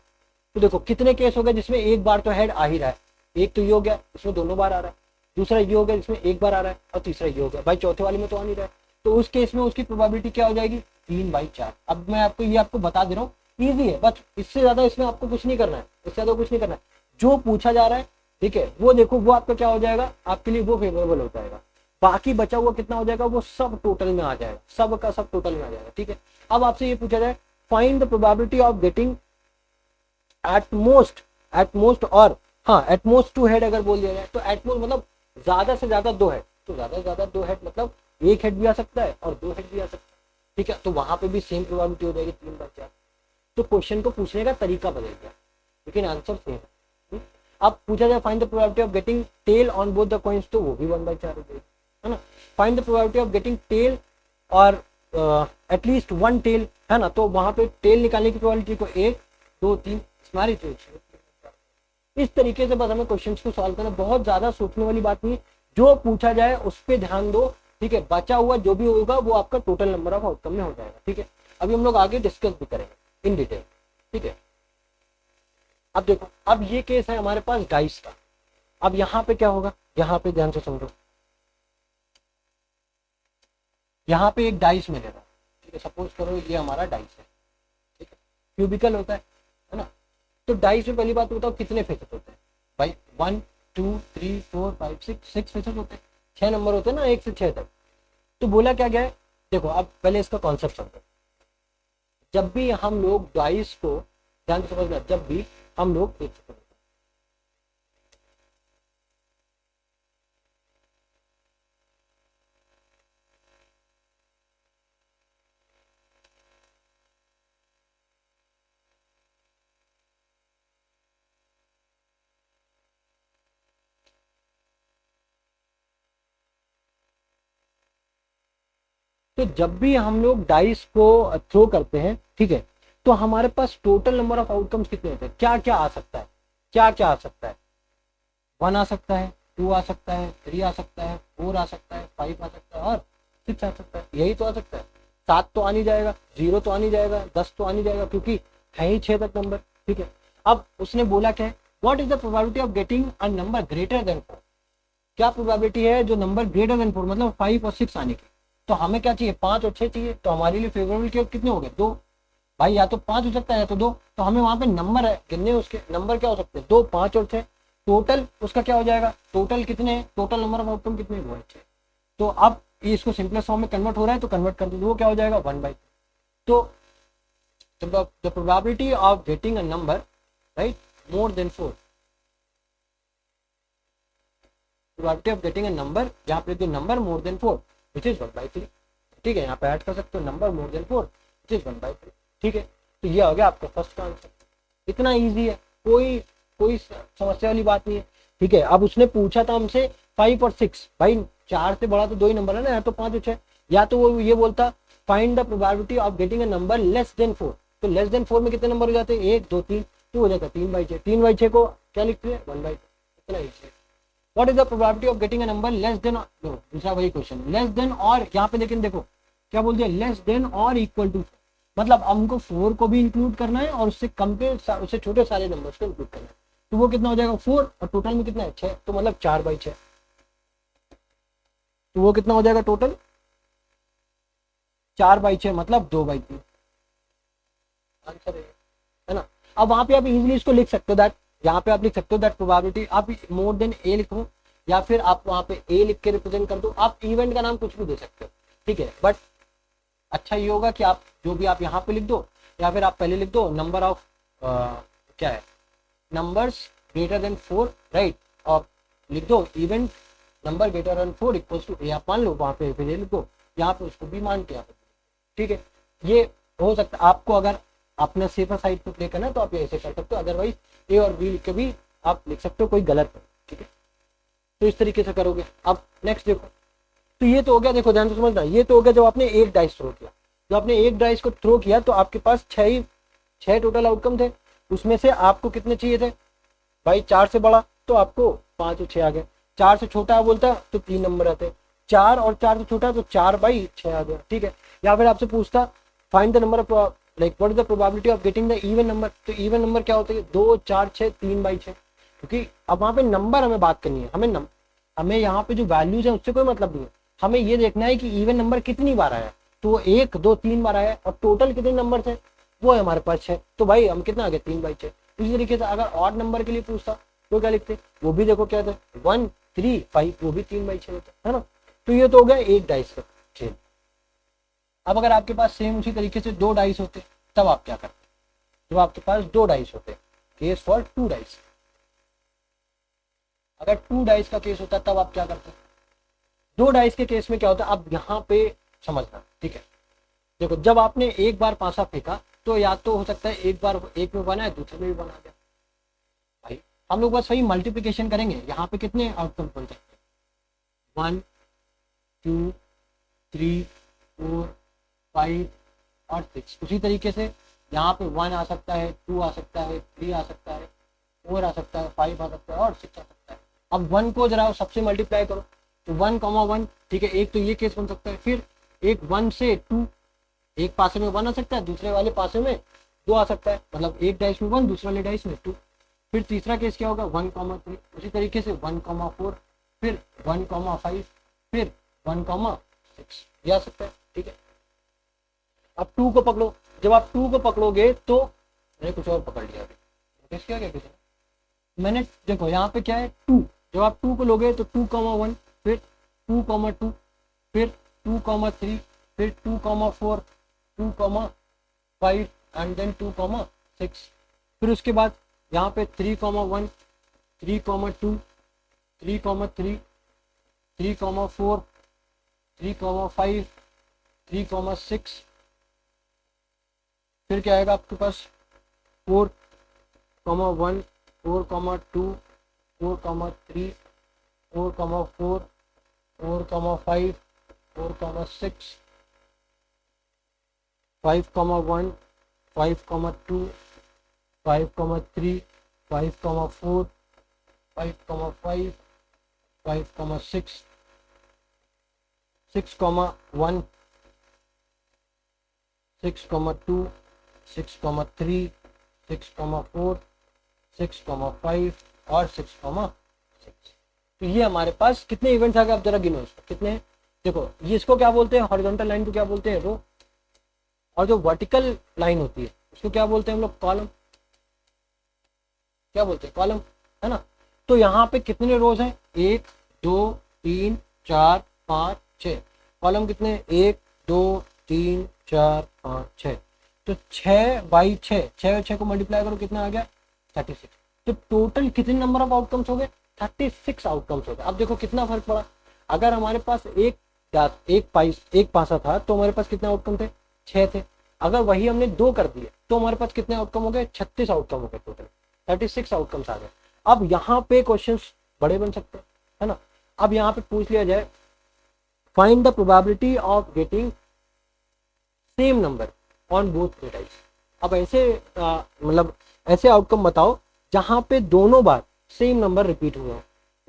तो देखो कितने केस हो गए जिसमें एक बार तो हेड आ ही रहा है, एक तो ये हो गया इसमें दोनों बार आ रहा है, दूसरा ये हो गया जिसमें एक बार आ रहा है, और तीसरा ये हो गया भाई चौथे वाले में तो आ नहीं रहा है, तो उस केस में उसकी प्रोबेबिलिटी क्या हो जाएगी, 3/4। अब मैं आपको ये आपको बता दे रहा हूँ, ईजी है, बस इससे ज्यादा इसमें आपको कुछ नहीं करना है, इससे ज्यादा कुछ नहीं करना है, जो पूछा जा रहा है, ठीक है, वो देखो वो आपका क्या हो जाएगा, आपके लिए वो फेवरेबल हो जाएगा, बाकी बचा हुआ कितना हो जाएगा वो सब टोटल में आ जाएगा, सब का सब टोटल में आ जाएगा, ठीक है। अब आपसे ये पूछा जाए find the probability of getting at most और हाँ एट मोस्ट 2 हेड अगर बोल दिया जाए, तो एट मोस्ट मतलब ज्यादा से ज्यादा 2 हेड, तो ज्यादा से ज्यादा 2 हेड मतलब एक हेड भी आ सकता है और 2 हेड भी आ सकता है, ठीक है। तो वहां पे भी सेम प्रोबेबिलिटी हो जाएगी 3/4। तो क्वेश्चन को पूछने का तरीका बदल गया, लेकिन आंसर सेम है। अब पूछा जाए find the probability of getting tail on both the coins, तो वो भी 1/4 हो जाएगी, है ना। Find the probability of getting tail और एटलीस्ट 1 टेल, है ना, तो वहां पे टेल निकालने की प्रोबेबिलिटी को 1 2 3 हमारी तो इस तरीके से बस हमें क्वेश्चंस को सॉल्व करना, बहुत ज्यादा सोचने वाली बात नहीं, जो पूछा जाए उस पर ध्यान दो, ठीक है। बचा हुआ जो भी होगा वो आपका टोटल नंबर ऑफ आउटकम में हो जाएगा, ठीक है। अभी हम लोग आगे डिस्कस भी करेंगे इन डिटेल, ठीक है। अब देखो अब ये केस है हमारे पास डाइस का, अब यहाँ पे क्या होगा, यहाँ पे ध्यान से समझो, यहाँ पे एक डाइस मिलेगा, ठीक है, सपोज करो ये हमारा डाइस है, ठीक है, क्यूबिकल होता है ना। तो डाइस में पहली बात बताओ कितने फेसेस होते हैं भाई, 1 2 3 4 5 6 फेसेस होते हैं, 6 नंबर होते हैं ना, 1 से 6 तक। तो बोला क्या गया है, देखो अब पहले इसका कॉन्सेप्ट समझो, जब भी हम लोग डाइस को ध्यान से समझना, जब भी हम लोग एक तो जब भी हम लोग डाइस को थ्रो करते हैं, ठीक है, तो हमारे पास टोटल नंबर ऑफ आउटकम्स कितने होते हैं, क्या क्या आ सकता है, क्या क्या आ सकता है, 1 आ सकता है, 2 आ सकता है, 3 आ सकता है, 4 आ सकता है, 5 आ सकता है और 6 आ सकता है, यही तो आ सकता है। 7 तो आ नहीं जाएगा, 0 तो आ नहीं जाएगा, 10 तो आ नहीं जाएगा, क्योंकि है ही 6 तक नंबर, ठीक है। अब उसने बोला क्या है, what is the probability of getting a number greater than 4, क्या प्रोबेबिलिटी है जो नंबर ग्रेटर देन 4 मतलब 5 और 6 आने की। तो हमें क्या चाहिए, 5 और 6 चाहिए, तो हमारे लिए फेवरेबल कितने हो गए, 2 भाई, या तो 5 हो सकता है या तो 2, तो हमें वहां पे नंबर है गिनने, उसके नंबर क्या हो सकते हैं, 2 5 और 6, टोटल उसका क्या हो जाएगा, टोटल कितने, टोटल नंबर ऑफ आउटकम कितने वो है 6। तो अब ये इसको सिंपलेस्ट फॉर्म में कन्वर्ट हो रहा है, तो कन्वर्ट कर दो, वो क्या हो जाएगा 1/3। तो the probability of getting a number, right, more than 4, probability of getting a number, यहाँ पे number more than 4 which is 1/3, ठीक है, यहाँ पे ऐड कर सकते हो number more than 4 which is 1/3, ठीक है। तो ये हो गया आपका फर्स्ट का आंसर, इतना इजी है, कोई समस्या वाली बात नहीं है, ठीक है। अब उसने पूछा था हमसे 5 और 6, भाई 4 से बड़ा तो 2 ही नंबर है ना, या तो 5 और 6, या तो वो ये बोलता find the probability of getting a number less than 4, तो लेस देन 4 में कितने नंबर हो जाते हैं, 1 2 3, तो हो जाता 3/6, 3/6 को क्या लिखते हैं 1/2, इतना ईजी है। What is the probability of getting a number less than, दूसरा वही क्वेश्चन, लेस देन और, यहाँ पे लेकिन देखो क्या बोल दिया, लेस देन और इक्वल टू, मतलब हमको 4 को भी इंक्लूड करना है और उससे कम पे उससे छोटे सारे नंबर्स को इंक्लूड करना है, तो वो कितना हो जाएगा 4, और टोटल में कितना है 6, तो मतलब 4/6, तो वो कितना हो जाएगा टोटल 4/6, मतलब 2/3 आंसर है ना। अब वहां पे आप इजीली इसको लिख सकते हो, दैट यहाँ पे आप लिख सकते हो दैट प्रोबेबिलिटी, आप मोर देन ए लिखो, या फिर आप वहां पे ए लिख के रिप्रेजेंट कर दो, आप इवेंट का नाम कुछ भी दे सकते हो, ठीक है। बट अच्छा ये होगा कि आप जो भी आप यहाँ पे लिख दो, या फिर आप पहले लिख दो नंबर ऑफ क्या है, नंबर्स ग्रेटर देन 4, राइट, और लिख दो event number greater than 4 equals to A, आप मान लो वहाँ पे, फिर ये लिख दो यहाँ पे, उसको भी मान के यहाँ पे, ठीक है। ये हो सकता है आपको अगर अपना सेफर साइड पे प्ले करना है तो आप ऐसे कर सकते हो, अदरवाइज ए और बी लिख के भी आप लिख सकते हो, कोई गलत नहीं, ठीक है। तो इस तरीके से करोगे। अब नेक्स्ट देखो, तो ये तो हो गया, देखो ध्यान से समझना, ये तो हो गया जब आपने एक डाइस थ्रो किया, जब आपने एक डाइस को थ्रो किया तो आपके पास 6 टोटल आउटकम थे, उसमें से आपको कितने चाहिए थे भाई, 4 से बड़ा तो आपको 5 और 6 आ गए, 4 से छोटा बोलता तो 3 नंबर आते, 4 और 4 से छोटा तो 4/6 आ गया, ठीक है। या फिर आपसे पूछता find the number of, like what is the probability of getting the even number, तो इवन नंबर क्या होता है 2 4 6 3/6, क्योंकि अब वहाँ पे नंबर हमें बात करनी है, हमें यहाँ पे जो वैल्यूज है उससे कोई मतलब नहीं है, हमें ये देखना है कि इवन नंबर कितनी बार आया, तो 1 2 3 बार आया, और टोटल कितने नंबर थे वो है हमारे पास 6, तो भाई हम कितना आ गया 3/6। इसी तरीके से अगर ऑड नंबर के लिए पूछता तो क्या लिखते, वो भी देखो क्या था 1 3 5, वो भी 3/6 होता है ना। तो ये तो हो गया एक डाइस का खेल। अब अगर आपके पास सेम उसी तरीके से 2 डाइस होते तब आप क्या करते, जब आपके पास 2 डाइस होते, केस फॉर 2 डाइस, अगर 2 डाइस का केस होता तब आप क्या करते, 2 डाइस के केस में क्या होता है, अब यहाँ पे समझना, ठीक है। देखो जब आपने एक बार पासा फेंका तो या तो हो सकता है एक बार एक में बना है, दूसरे में भी बना गया, भाई हम लोग बस वही मल्टीप्लिकेशन करेंगे, यहाँ पे कितने आउटकम बन सकते हैं 1 2 3 4 5 और 6, उसी तरीके से यहाँ पे 1 आ सकता है, 2 आ सकता है, 3 आ सकता है, 4 आ सकता है, 5 आ सकता है और 6 आ सकता है। अब 1 को जरा सबसे मल्टीप्लाई करो, तो 1,1, ठीक है, एक तो ये केस बन सकता है, फिर एक 1 से 2, एक पासे में 1 आ सकता है, दूसरे वाले पासे में 2 आ सकता है, मतलब एक डाइस में 1, दूसरे वाले डाइस में 2, फिर तीसरा केस क्या होगा 1,3, उसी तरीके से 1,4, फिर 1,5, फिर 1,6 ये आ सकता है, ठीक है। अब 2 को पकड़ो, जब आप 2 को पकड़ोगे तो मैंने कुछ और पकड़ लिया, अभी क्या क्या किसी मैंने, देखो यहाँ पे क्या है 2, जब आप 2 को लोगे तो 2,1, फिर 2,2, फिर 2,3, फिर 2,4, 2,5 एंड देन 2,6, फिर उसके बाद यहाँ पे 3,1, 3,2, 3,3, 3,4, 3,5, 3,6, फिर क्या आएगा आपके पास 4,1, 4,2, 4,3, 4,4, 4,5, 4,6, 5,1, 5,2, 5,3, 5,4, 5,5, 5,6, 6,1, 6,2, 6,3, 6,4, 6,5 और 6,6। तो ये हमारे पास कितने इवेंट्स आ गए, आप जरा गिनो इसको कितने हैं। देखो ये इसको क्या बोलते हैं, हॉरिजॉन्टल लाइन को क्या बोलते हैं रो, और जो वर्टिकल लाइन होती है उसको क्या बोलते हैं हम लोग कॉलम, क्या बोलते हैं कॉलम, है ना। तो यहाँ पे कितने रोज हैं 1 2 3 4 5 6, कॉलम कितने 1 2 3 4 5 6, तो 6/6, 6 और 6 को मल्टीप्लाई करो, कितना आ गया 36। तो टोटल कितने नंबर ऑफ आउटकम्स हो गए, 36 आउटकम्स हो गए। अब देखो कितना फर्क पड़ा, अगर हमारे पास एक पासा था तो हमारे पास कितने आउटकम थे, 6 थे। अगर वही हमने 2 कर दिए तो हमारे पास कितने आउटकम हो गए, 36 आउटकम हो गए, टोटल 36 आउटकम्स आ गए। अब यहाँ पे क्वेश्चंस बड़े बन सकते हैं, है ना। अब यहाँ पे पूछ लिया जाए find the probability of getting same number on both dice. अब ऐसे मतलब ऐसे आउटकम बताओ जहां पे दोनों बार सेम नंबर रिपीट हुए हो।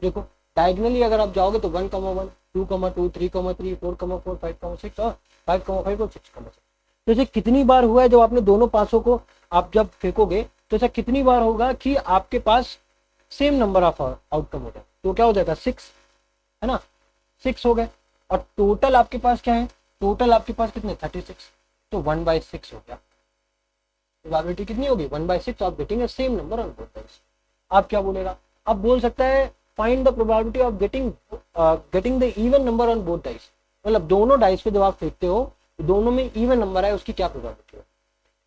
देखो डायगनली अगर आप जाओगे तो 1,1, 2,2, 3,3, 4,4, 5,6 और 5,5 और 6,6। तो ऐसे कितनी बार हुआ है जब आपने दोनों पासों को आप जब फेंकोगे तो ऐसा कितनी बार होगा कि आपके पास सेम नंबर ऑफ आउटकम हो जाए। तो क्या हो जाएगा 6, है ना, 6 हो गए। और टोटल आपके पास क्या है, टोटल आपके पास कितने 36, तो 1/6 हो गया। प्रोबेबिलिटी कितनी होगी 1/6 of getting a same number on both dice. आप क्या बोलेगा, अब बोल सकता है find the probability of getting the even number on both dice. मतलब दोनों डाइस पे जब आप फेंकते हो तो दोनों में इवन नंबर है, उसकी क्या प्रोबेबिलिटी है।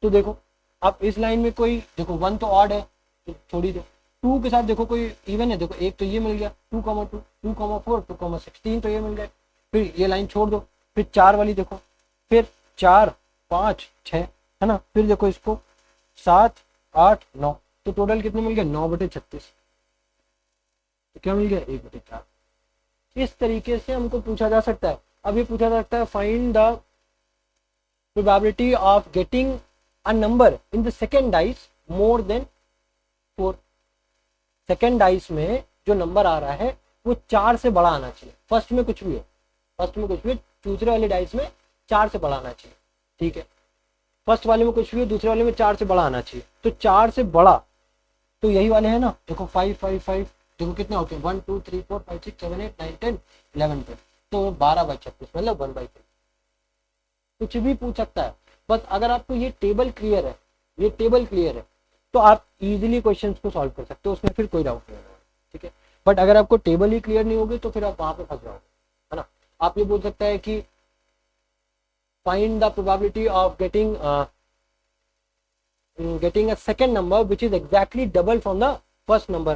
तो देखो अब इस लाइन में कोई देखो 1 तो ऑड है तो छोड़ी दो, 2 के साथ देखो कोई इवन है, देखो एक तो ये मिल गया 2,2, 2,4, 2,6, 3 तो ये मिल गए। फिर ये लाइन छोड़ दो, फिर 4 वाली देखो, फिर 4, 5, 6, है ना, फिर देखो इसको 7, 8, 9, तो टोटल कितने मिल गए 9/36। तो क्या मिल गया 1/4। इस तरीके से हमको पूछा जा सकता है। अब ये पूछा जा सकता है find the probability of getting a number in the second dice more than 4। Second dice में जो नंबर आ रहा है वो 4 से बड़ा आना चाहिए। फर्स्ट में कुछ भी हो, फर्स्ट में कुछ भी, दूसरे वाले डाइस में 4 से बड़ा आना चाहिए, ठीक है। फर्स्ट वाले में कुछ भी हो, दूसरे वाले में 4 से बड़ा आना चाहिए। तो 4 से बड़ा तो यही वाले हैं ना, देखो 5, 5, 5, देखो कितने होते हैं 1, 2, 3, 4, 5, 6, 7, 8, 9, 10, 11, 12, तो 12/36 मतलब 1/3। कुछ भी पूछ सकता है, बस अगर आपको ये टेबल क्लियर है, ये टेबल क्लियर है तो आप इजीली क्वेश्चंस को सॉल्व कर सकते हो, उसमें फिर कोई डाउट नहीं होगा, ठीक है। बट अगर आपको टेबल ही क्लियर नहीं होगी तो फिर आप वहां पे फंस जाओगे, है ना। आप ये बोल सकते हैं कि find the probability of getting a second number which is exactly double from the first number,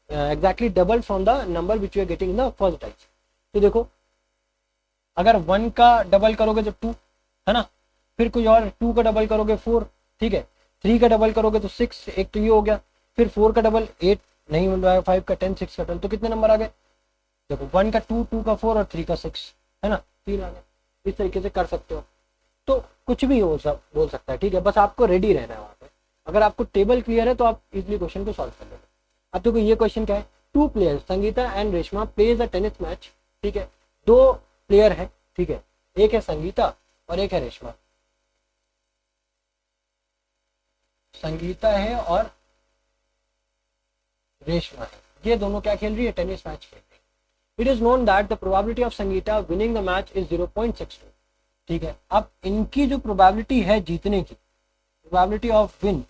exactly double from the number which you are getting in the first dice। तो देखो अगर 1 का डबल करोगे जब 2, है ना, फिर कोई और 2 का डबल करोगे 4, ठीक है, 3 का डबल करोगे तो 6, एक तो ये हो गया, फिर 4 का डबल 8 नहीं मिल रहा है, 5 का 10, 6 का 12, तो कितने नंबर आ गए, देखो 1 का 2, 2 का 4 और 3 का 6, है ना, 3 आ गए। इस तरीके से कर सकते हो, तो कुछ भी हो सब बोल सकता है, ठीक है, बस आपको रेडी रहना है वहाँ पे। अगर आपको टेबल क्लियर है तो आप इजीली क्वेश्चन को सॉल्व कर लोगे। अब देखो ये क्वेश्चन क्या है, 2 players Sangeeta and Reshma plays a tennis match, ठीक है, 2 प्लेयर है, ठीक है, एक है संगीता और एक है रेशमा। संगीता है और रेशमा है, ये दोनों क्या खेल रही है, टेनिस मैच खेल रही है। It is known that the probability of Sangeeta winning the match is 0.62, ठीक है। अब इनकी जो प्रोबेबिलिटी है जीतने की, प्रोबेबिलिटी ऑफ विन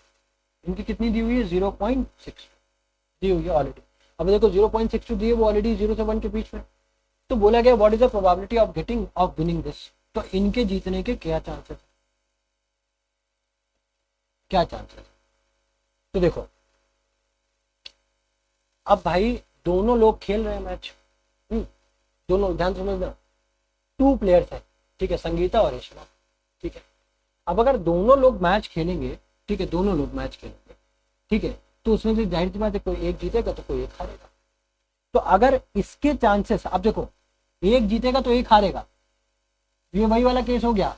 इनकी कितनी दी हुई है 0.62 दी हुई है ऑलरेडी। अब देखो 0.62 दी है, वो ऑलरेडी 0 से 1 के बीच में। तो बोला गया what is the probability of getting off winning this, तो इनके जीतने के क्या चांसेस, क्या चांसेस। तो देखो अब भाई दोनों लोग खेल रहे हैं मैच, दोनों ध्यान समझना, 2 प्लेयर्स हैं, ठीक है, संगीता और रेशमा, ठीक है। अब अगर दोनों लोग मैच खेलेंगे, ठीक है, दोनों लोग मैच खेलेंगे, ठीक है, तो उसमें से जाहिर सी बात है कोई एक जीतेगा तो कोई एक हारेगा। तो अगर इसके चांसेस, अब देखो एक जीतेगा तो एक हारेगा, ये वही वाला केस हो गया,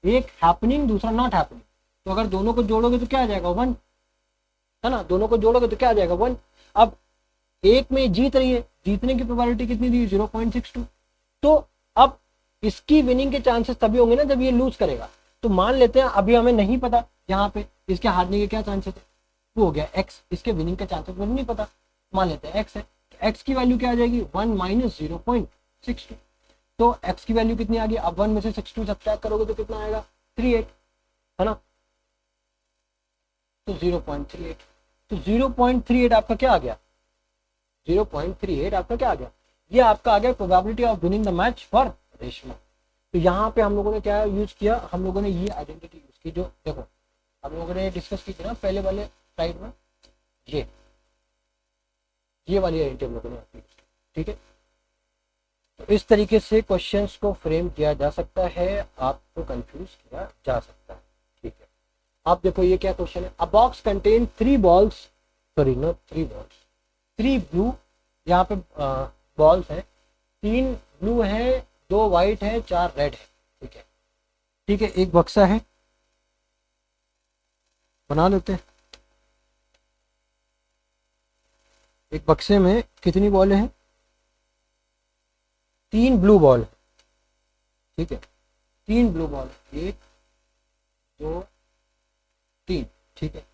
एक हैपनिंग दूसरा नॉट हैपनिंग। तो अगर दोनों को जोड़ोगे तो क्या आ जाएगा 1, है ना, दोनों को जोड़ोगे तो क्या आ जाएगा 1। अब एक में जीत रही है, जीतने की प्रोबेबिलिटी कितनी दी 0.62, तो अब इसकी विनिंग के चांसेस तभी होंगे ना जब ये लूज करेगा। तो मान लेते हैं अभी हमें नहीं पता यहाँ पे इसके हारने के क्या चांसेस है, वो हो गया x, इसके विनिंग के चांसेस मुझे नहीं पता, मान लेते हैं x है, तो x की वैल्यू क्या आ जाएगी 1 - 0.62, तो x की वैल्यू कितनी आ गई, अब 1 में से 62 सब्ट्रैक्ट करोगे तो कितना आएगा 38, है ना, तो 0.38, तो 0.38 आपका क्या आ गया, 0.38 आपका क्या आ गया, ये आपका आ गया probability of winning the match for Reshma. तो यहाँ पे हम लोगों ने क्या यूज किया, हम लोगों ने ये आइडेंटिटी यूज कि जो देखो हम लोगों ने डिस्कस की थी ना पहले वाले स्लाइड में, ये वाली आइडेंटिटी हम लोगों ने की, ठीक है। तो इस तरीके से क्वेश्चंस को फ्रेम किया जा सकता है, आपको कंफ्यूज किया जा सकता है, ठीक है। आप देखो ये क्या क्वेश्चन है, अ box contain 3 balls, sorry not 3 balls, 3 blue, यहाँ पे बॉल्स हैं, 3 ब्लू है, 2 वाइट है, 4 रेड है, ठीक है। ठीक है, एक बक्सा है, बना लेते हैं। एक बक्से में कितनी बॉलें हैं, 3 ब्लू बॉल, ठीक है, 3 ब्लू बॉल, 1 2 3, ठीक है,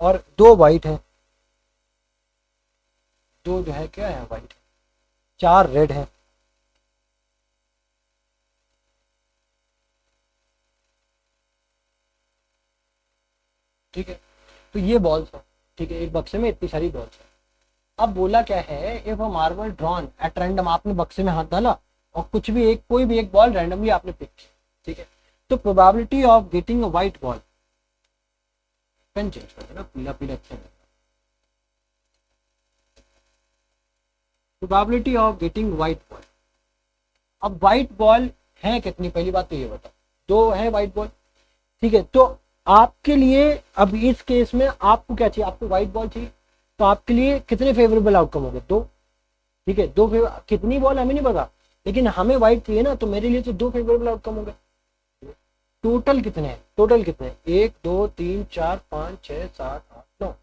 और 2 वाइट है, 2 जो है क्या है वाइट, 4 रेड है, ठीक है। तो ये बॉल्स है, ठीक है, एक बक्से में इतनी सारी बॉल्स है। अब बोला क्या है, if a marble drawn at random, आपने बक्से में हाथ डाला और कुछ भी एक कोई भी एक बॉल रैंडमली आपने पिक की, ठीक है, तो probability of getting a white ball, pen change कर देना, पीला पीला अच्छा है, probability of getting white ball. अब व्हाइट बॉल है कितनी, पहली बात तो ये बताओ, 2 है व्हाइट बॉल, ठीक है। तो आपके लिए अब इस केस में आपको क्या चाहिए, आपको व्हाइट बॉल चाहिए, तो आपके लिए कितने फेवरेबल आउटकम हो गए, 2, ठीक है, 2 कितनी बॉल हमें नहीं पता, लेकिन हमें व्हाइट चाहिए ना, तो मेरे लिए तो 2 फेवरेबल आउटकम हो गए। टोटल कितने हैं, टोटल कितने हैं, 1 2 3 4 5 6 7 8 9, है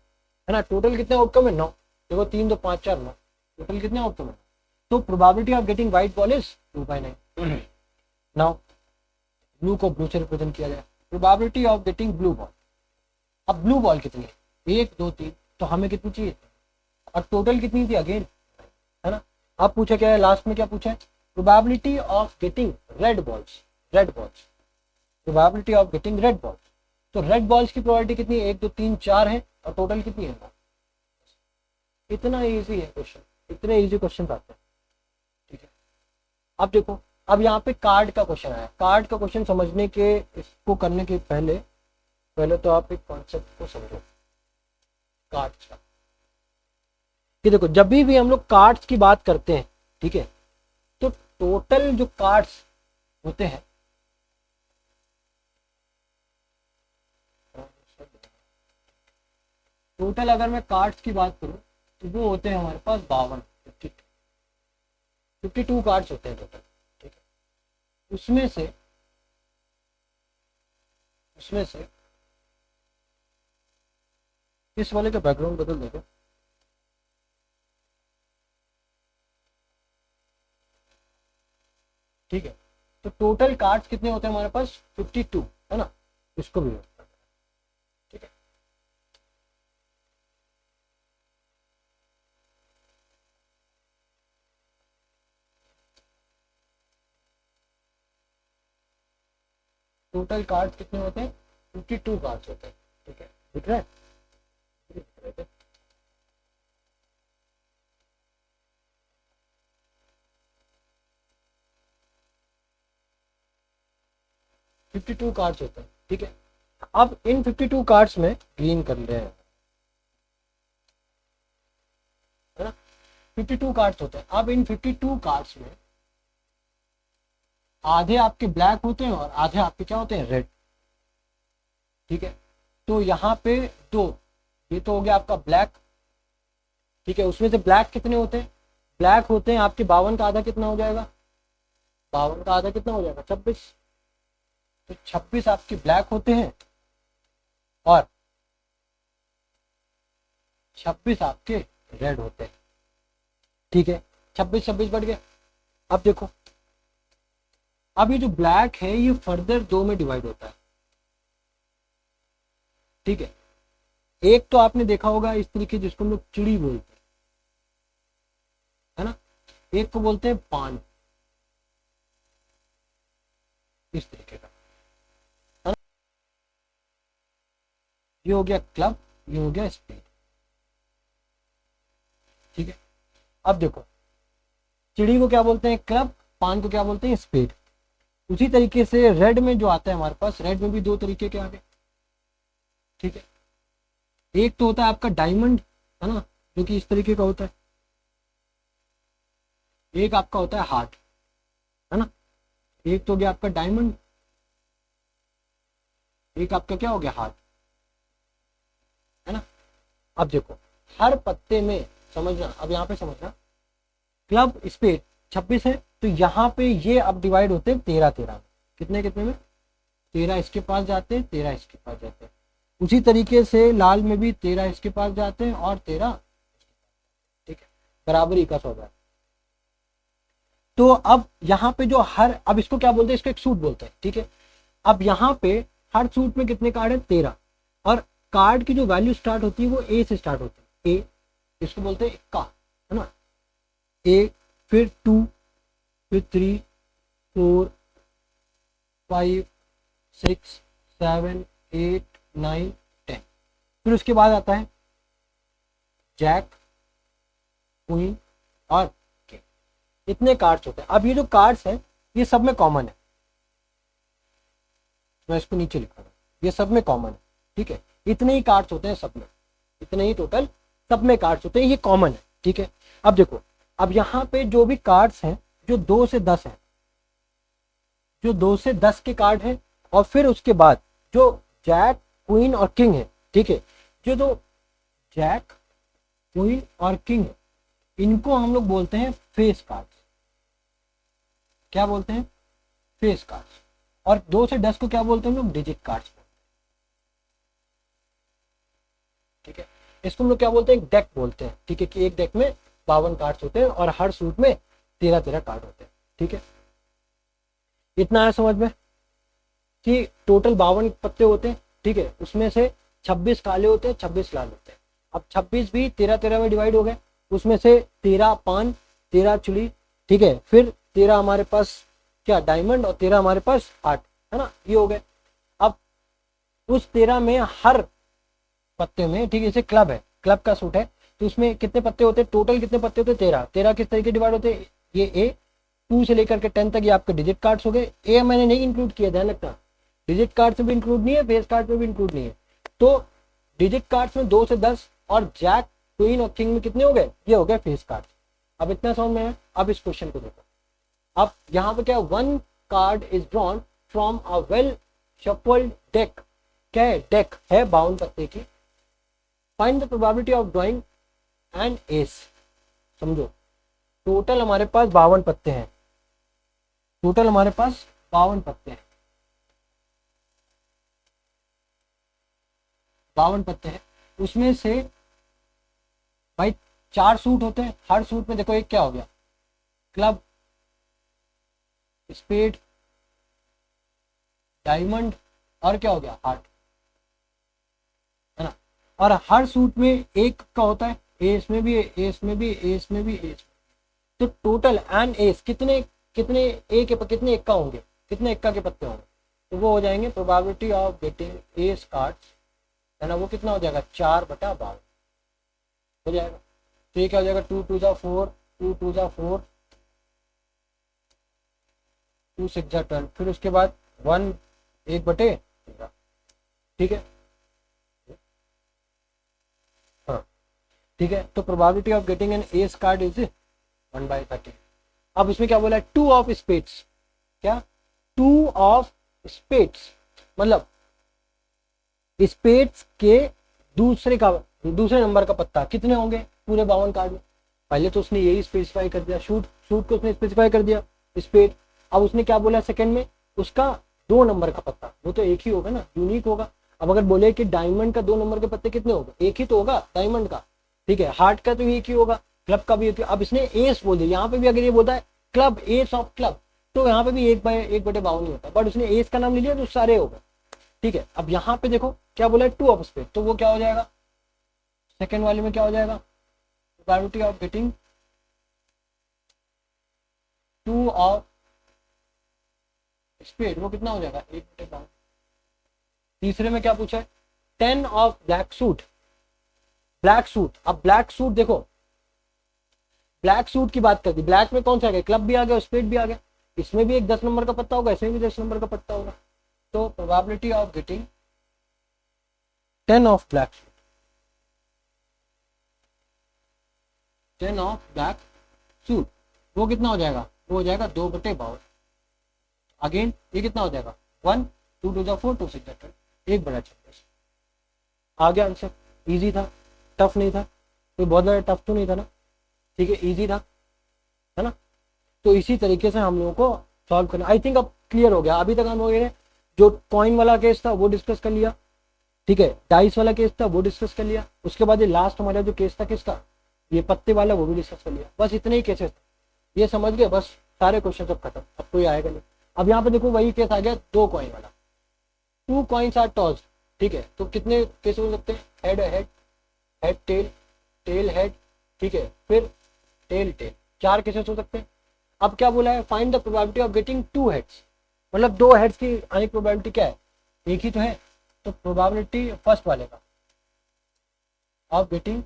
ना, टोटल कितने आउटकम है, 9, देखो 3 2 5 4 9, टोटल कितने आउटकम है, तो probability of getting white ball is 2/9। Now blue को ब्लू से रिप्रेजेंट किया जाए, probability of getting blue ball, अब ब्लू बॉल कितनी है, 1 2 3, तो हमें कितनी चाहिए, और टोटल कितनी थी अगेन, है ना। अब पूछा क्या है, लास्ट में क्या पूछा है, probability of getting red balls, red balls, probability of getting red balls, तो रेड बॉल्स की प्रोबेबिलिटी कितनी है, 1 2 3 4 है, और टोटल कितनी है, इतना इजी है क्वेश्चन, इतने इजी क्वेश्चन आते हैं, ठीक है। अब देखो, अब यहाँ पे कार्ड का क्वेश्चन आया, कार्ड का क्वेश्चन समझने के, इसको करने के पहले पहले तो आप एक कॉन्सेप्ट को समझो कार्ड्स का, कि देखो जब भी हम लोग कार्ड्स की बात करते हैं, ठीक है, तो टोटल जो कार्ड्स होते हैं, टोटल अगर मैं कार्ड्स की बात करूं तो वो होते हैं हमारे पास 52, 52 कार्ड्स होते हैं टोटल, ठीक है। उसमें से इस वाले का बैकग्राउंड बदल देगा, ठीक है। तो टोटल कार्ड्स कितने होते हैं हमारे पास, 52, है ना, इसको भी, ठीक है। टोटल कार्ड्स कितने होते हैं, 52 कार्ड्स होते हैं, ठीक है, दिख रहा है, दिख रहे थे? 52 कार्ड्स होते हैं, ठीक है। अब इन 52 कार्ड्स में ग्रीन कर रहे हैं, है ना, 52 कार्ड्स होते हैं। अब इन 52 कार्ड्स में आधे आपके ब्लैक होते हैं और आधे आपके क्या होते हैं, रेड, ठीक है। तो यहाँ पे दो, ये तो हो गया आपका ब्लैक, ठीक है। उसमें से ब्लैक कितने होते हैं, ब्लैक होते हैं आपके 52 का आधा कितना हो जाएगा, 52 का आधा कितना हो जाएगा, 26, तो 26 आपके ब्लैक होते हैं और 26 आपके रेड होते हैं, ठीक है। 26 26 बढ़ गए। अब देखो, अब ये जो ब्लैक है ये फर्दर 2 में डिवाइड होता है, ठीक है। एक तो आपने देखा होगा इस तरीके जिसको हम लोग चिड़ी बोलते हैं, है ना, एक को बोलते हैं पान, इस तरीके का, है ना, ये हो गया क्लब, ये हो गया स्पेड, ठीक है। अब देखो, चिड़ी को क्या बोलते हैं क्लब, पान को क्या बोलते हैं स्पेड, उसी तरीके से रेड में जो आता है हमारे पास, रेड में भी दो तरीके के आ गए, ठीक है। एक तो होता है आपका डायमंड, है ना, जो कि इस तरीके का होता है। एक आपका होता है हार्ट, है ना। एक तो हो गया आपका डायमंड, एक आपका क्या हो गया, हार्ट, है ना। अब देखो हर पत्ते में समझना, अब यहाँ पे समझना, क्लब स्पेड 26 है, तो यहाँ पे ये अब डिवाइड होते हैं 13 में। कितने कितने में, 13 इसके पास जाते हैं, 13 इसके पास जाते हैं। उसी तरीके से लाल में भी 13 इसके पास जाते हैं और 13, ठीक है, बराबरी का सौदा है। तो अब यहाँ पे जो हर, अब इसको क्या बोलते हैं, इसको एक सूट बोलते हैं, ठीक है। अब यहाँ पे हर सूट में कितने कार्ड है, 13, और कार्ड की जो वैल्यू स्टार्ट होती है वो ए से स्टार्ट होती है। ए, इसको बोलते हैं इक्का, है ना। ए, फिर 2, फिर 3, 4, 5, 6, 7, 8, 9, 10। फिर उसके बाद आता है जैक, क्वीन और किंग। इतने कार्ड्स होते हैं। अब ये जो कार्ड्स हैं ये सब में कॉमन है, मैं इसको नीचे लिख रहा हूँ, ये सब में कॉमन है, ठीक है। इतने ही कार्ड्स होते हैं सब में, इतने ही टोटल सब में कार्ड्स होते हैं, ये कॉमन है, ठीक है। अब देखो, अब यहाँ पे जो भी कार्ड्स हैं जो 2 से 10 हैं, जो 2 से 10 के कार्ड हैं, और फिर उसके बाद जो जैक, क्वीन और किंग है, ठीक है। जो दो जैक, क्वीन और किंग है, इनको हम लोग बोलते हैं फेस कार्ड्स। क्या बोलते हैं, फेस कार्ड्स। और 2 से 10 को क्या बोलते हैं हम लोग, डिजिट कार्ड्स, ठीक है। इसको हम लोग क्या बोलते हैं, एक डेक बोलते हैं, ठीक है, कि एक डेक में 52 कार्ड्स होते हैं और हर सूट में 13 कार्ड होते हैं, ठीक है। इतना है समझ में कि टोटल 52 पत्ते होते हैं, ठीक है। उसमें से 26 काले होते हैं, 26 लाल होते हैं। अब 26 भी 13 में डिवाइड हो गए, उसमें से 13 पान, 13 चुड़ी, ठीक है। फिर 13 हमारे पास क्या डायमंड और 13 हमारे पास हार्ट, है ना, ये हो गए। अब उस 13 में हर पत्ते में, ठीक है, जैसे क्लब है, क्लब का सूट है, तो उसमें कितने पत्ते होते हैं, टोटल कितने पत्ते होते हैं, 13। 13 किस तरीके डिवाइड होते हैं, ये ए 2 से लेकर के 10 तक ये आपके डिजिट कार्ड्स हो गए। ए मैंने नहीं इंक्लूड किया, ध्यान रखना, डिजिट कार्ड से भी इंक्लूड नहीं है, फेस कार्ड में भी इंक्लूड नहीं है। तो डिजिट कार्ड्स में 2 से 10 और जैक, क्वीन और किंग में कितने हो गए, ये हो गए फेस कार्ड। अब इतना समझ में है। अब इस क्वेश्चन को देखो, अब यहाँ पे क्या, 1 card is drawn from a well shuffled deck. क्या है, डेक है 52 पत्ते की। Find the probability of drawing and S. समझो, टोटल हमारे पास 52 पत्ते हैं, टोटल हमारे पास 52 पत्ते हैं, 52 पत्ते हैं। उसमें से भाई 4 सूट होते हैं, हर सूट में देखो एक क्या हो गया, क्लब, स्पेड, डायमंड और क्या हो गया, हार्ट, है ना। और हर सूट में एक का होता है, एस में भी, एस में भी, एस में भी, एस। तो टोटल एन एस कितने कितने ए के कितने इक्का होंगे, कितने इक्का के पत्ते होंगे, तो वो हो जाएंगे probability of getting S cards, है ना, वो कितना हो जाएगा, 4/52 हो जाएगा। तो ये क्या हो जाएगा, 2 2 जा 4, 2 2 जा 4, 2 6 जा 12। फिर उसके बाद 1 1/13, ठीक है, हाँ, ठीक है। तो probability of getting an S card is 1/30। अब इसमें क्या बोला है, 2 ऑफ स्पेड्स। क्या, 2 ऑफ स्पेड्स, मतलब स्पेड्स के दूसरे नंबर का पत्ता कितने होंगे पूरे 52 कार्ड में। पहले तो उसने यही स्पेसिफाई कर दिया, शूट को उसने स्पेसिफाई कर दिया स्पेड। अब उसने क्या बोला सेकंड में, उसका 2 नंबर का पत्ता, वो तो एक ही होगा ना, यूनिक होगा। अब अगर बोले कि डायमंड का 2 नंबर के पत्ते कितने होगा, एक ही तो होगा डायमंड का, ठीक है। हार्ट का तो एक ही होगा, क्लब का भी एक ही। अब इसने एस बोल दिया, यहाँ पे भी अगर ये बोलता है क्लब, एस ऑफ क्लब, तो यहाँ पे भी 1/52 ही होता है, बट उसने एस का नाम ले लिया तो सारे हो गए, ठीक है। अब यहाँ पे देखो क्या बोला है, 2 ऑफ स्पेड, तो वो क्या हो जाएगा, सेकेंड वाले में क्या हो जाएगा, probability of getting 2 of spade, वो कितना हो जाएगा, 1/52। तीसरे में क्या पूछा है, 10 of black suit, black suit. अब ब्लैक सूट देखो, ब्लैक सूट की बात कर दी, ब्लैक में कौन सा आ गया, क्लब भी आ गया, स्पेड भी आ गया। इसमें भी एक 10 नंबर का पत्ता होगा, इसमें भी 10 नंबर का पत्ता होगा। तो probability of getting 10 of black, 10 of black suit, वो कितना हो जाएगा, वो हो जाएगा 2/12। अगेन ये कितना हो जाएगा 1, 2 to the 4, 2 6 12, 1/26। आ गया आंसर, इजी था, टफ नहीं था, कोई बहुत ज़्यादा टफ तो नहीं था ना, ठीक है, इजी था, है ना। तो इसी तरीके से हम लोगों को सॉल्व करना, आई थिंक अब क्लियर हो गया। अभी तक हम लोगों ने जो कॉइन वाला केस था वो डिस्कस कर लिया, ठीक है, डाइस वाला केस था वो डिस्कस कर लिया, उसके बाद ये लास्ट हमारा जो केस था किसका, ये पत्ते वाला, वो भी डिस्कस कर लिया। बस इतने ही केसेस थे, ये समझ गए, बस सारे क्वेश्चन सब खत्म, अब कोई आएगा नहीं। अब यहाँ पे देखो वही केस आ गया 2 कॉइन वाला, 2 कॉइन्स आर टॉस्ड, ठीक है, तो कितने केस हो सकते हैं, head head, head tail, tail head, ठीक है, फिर टेल टेल, 4 केसेस हो सकते हैं। अब क्या बोला है, find the probability of getting 2 heads, मतलब 2 हेड्स की आने की प्रोबेबिलिटी क्या है, एक ही तो है, तो प्रोबेबिलिटी फर्स्ट वाले का ऑफ गेटिंग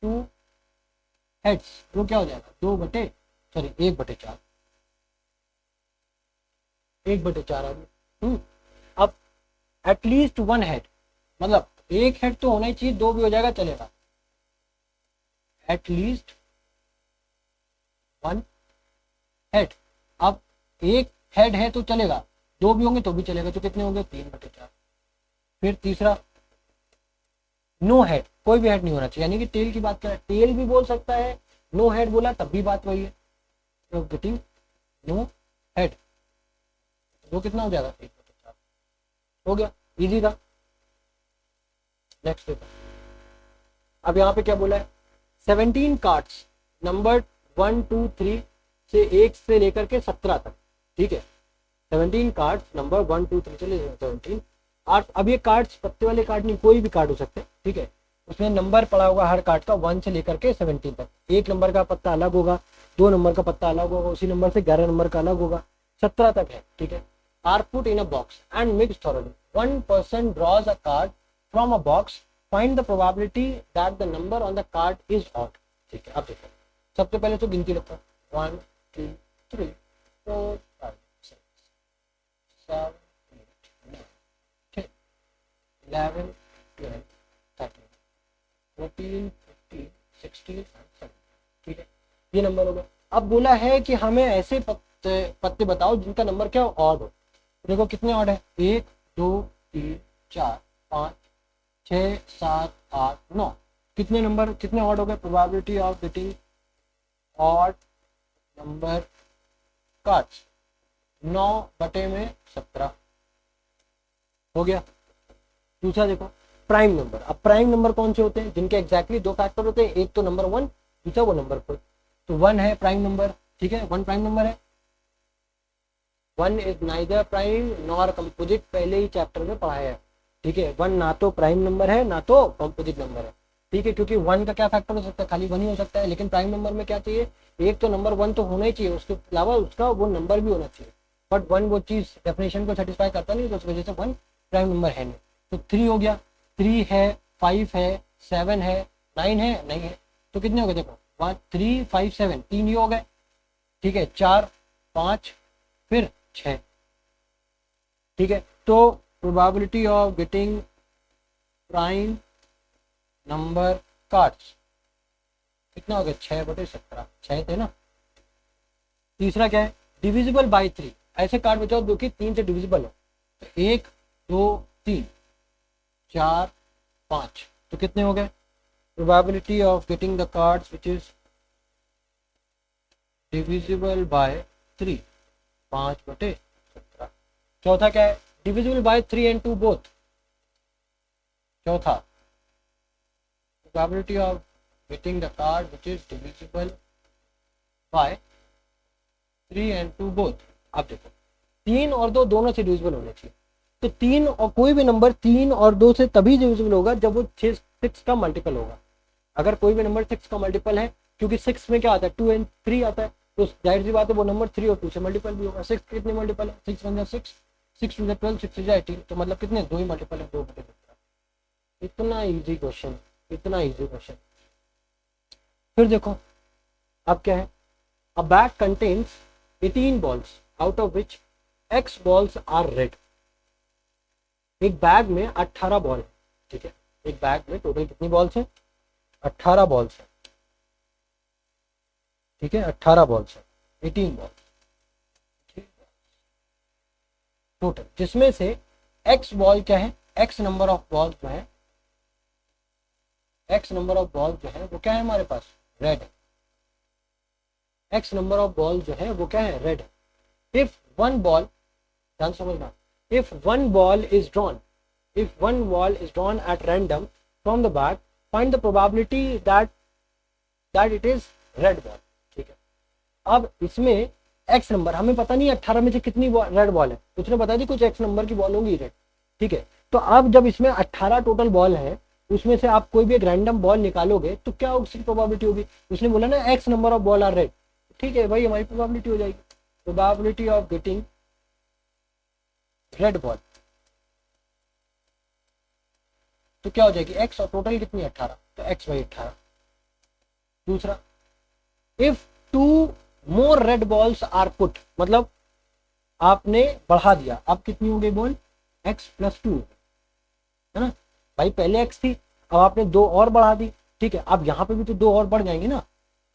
2 हेड्स, वो क्या हो जाएगा 1/4, 1/4 आ गया। अब एटलीस्ट 1 हेड, मतलब एक हेड तो होना ही चाहिए, 2 भी हो जाएगा चलेगा, एटलीस्ट 1 हेड। अब एक हेड है तो चलेगा, 2 भी होंगे तो भी चलेगा, तो कितने होंगे 3/4। फिर तीसरा, नो हेड, कोई भी हेड नहीं होना चाहिए, यानी कि टेल की बात करें, टेल भी बोल सकता है, नो हेड बोला तब भी बात वही है, तो गेटिंग नो हेड, वो कितना हो जाएगा 1/4, हो गया, इजी था। नेक्स्ट पेपर, अब यहाँ पे क्या बोला है, 17 कार्ड्स नंबर 1 2 3 से 1 से लेकर के 17 तक, ठीक है, 17 कार्ड्स नंबर 1 2 3 से लेकर 17। अब ये कार्ड्स पत्ते वाले कार्ड नहीं, कोई भी कार्ड हो सकते हैं, ठीक है, उसमें नंबर पड़ा होगा हर कार्ड का 1 से लेकर के 17 तक, 1 नंबर का पत्ता अलग होगा, 2 नंबर का पत्ता अलग होगा, उसी नंबर से 11 नंबर का अलग होगा, 17 तक है, ठीक है। Are put in a box and mix thoroughly, 1 person draws a card from a box, find the probability that the number on the card is odd, ठीक है। अब देखो सबसे पहले तो गिनती रखो, 1 2 3 4 5 6 7 8 9 10 11 12 13 14 15 16 and 17, ठीक है, ये नंबर होगा। अब बोला है कि हमें ऐसे पत्ते बताओ जिनका नंबर क्या ऑड हो। देखो कितने ऑड है, 1 2 3 4 5 6 7 8 9, कितने नंबर कितने ऑड हो गए, probability of getting odd number cards 9/17 हो गया। दूसरा देखो प्राइम नंबर, अब प्राइम नंबर कौन से होते हैं, जिनके एग्जैक्टली 2 फैक्टर होते हैं, एक तो नंबर 1, दूसरा वो नंबर 4, तो 1 है प्राइम नंबर, ठीक है, 1 प्राइम नंबर है। 1 is neither prime nor composite, पहले ही चैप्टर में पढ़ाया है, ठीक है, 1 ना तो प्राइम नंबर है ना तो कंपोजिट नंबर है, ठीक है, क्योंकि 1 का क्या फैक्टर हो सकता है, खाली 1 ही हो सकता है, लेकिन प्राइम नंबर में क्या चाहिए, एक तो नंबर 1 तो होना ही चाहिए, उसके अलावा उसका वो नंबर भी होना चाहिए, बट 1 वो चीज़ डेफिनेशन को सेटिस्फाई करता नहीं, तो उस वजह से 1 प्राइम नंबर है नहीं। तो 3 हो गया, 3 है, 5 है, 7 है, 9 है, नहीं है, तो कितने हो गए देखो 1 3 5 7, 3 ही हो गए, ठीक है, 4 5 फिर 6, ठीक है। तो probability of getting prime number cards कितना हो गया, 6/17, 6 थे ना। तीसरा क्या है, डिविजिबल बाय 3, ऐसे कार्ड बचाओ जो कि 3 से डिविजिबल हो, तो 1 2 3 4 5, तो कितने हो गए, probability of getting the cards which is divisible by 3, 5/17। चौथा क्या है, डिविजिबल बाय 3 and 2 बोथ, चौथा probability of getting the card which is divisible by 3 and 2 both। आप देखो 3 और 2 दोनों से डिविजिबल होने चाहिए, तो 3 और कोई भी नंबर 3 और 2 से तभी डिविजिबल होगा जब वो 6 का मल्टीपल होगा। अगर कोई भी नंबर 6 का मल्टीपल है, क्योंकि 6 में क्या आता है 2 and 3 आता है, तो जाहिर सी बात है वो नंबर 3 और 2 से मल्टीपल भी होगा। 6 कितने मल्टीपल है, 6 1 6, 6 2 12, 6 3 18, तो मतलब कितने 2 ही मल्टीपल है, 2/17। इतना इजी क्वेश्चन, इतना इजी क्वेश्चन। फिर देखो अब क्या है, a bag contains 18 balls out of which x balls are red. एक बैग में 18 बॉल है, ठीक है, एक बैग में टोटल कितनी बॉल्स हैं? 18 बॉल्स है, ठीक है, 18 बॉल्स है, 18 बॉल्स टोटल, जिसमें से x बॉल क्या है, x नंबर ऑफ बॉल जो है, x नंबर ऑफ बॉल जो है वो क्या है हमारे पास? रेड है। x नंबर ऑफ बॉल जो है वो क्या है? रेड है। इफ वन बॉल, ध्यान समझना, if one ball is drawn, if one ball is drawn at random from the bag, find the probability that it is red ball, ठीक है। अब इसमें x नंबर हमें पता नहीं है 18 में से कितनी रेड बॉल है, उसने बता दी कुछ x नंबर की बॉल होंगी रेड, ठीक है। तो अब जब इसमें 18 टोटल बॉल है, उसमें से आप कोई भी एक रैंडम बॉल निकालोगे तो क्या उसकी प्रोबेबिलिटी होगी? उसने बोला ना x number of ball are red, ठीक है भाई, हमारी प्रोबेबिलिटी हो जाएगी probability of getting red ball, तो क्या हो जाएगी? x और टोटल कितनी? 18, तो x बाई 18। दूसरा, if 2 more red balls are put, मतलब आपने बढ़ा दिया, अब कितनी हो गई बॉल? x प्लस 2, है ना भाई, पहले x थी, अब आपने 2 और बढ़ा दी, ठीक है। अब यहाँ पे भी तो 2 और बढ़ जाएंगे ना,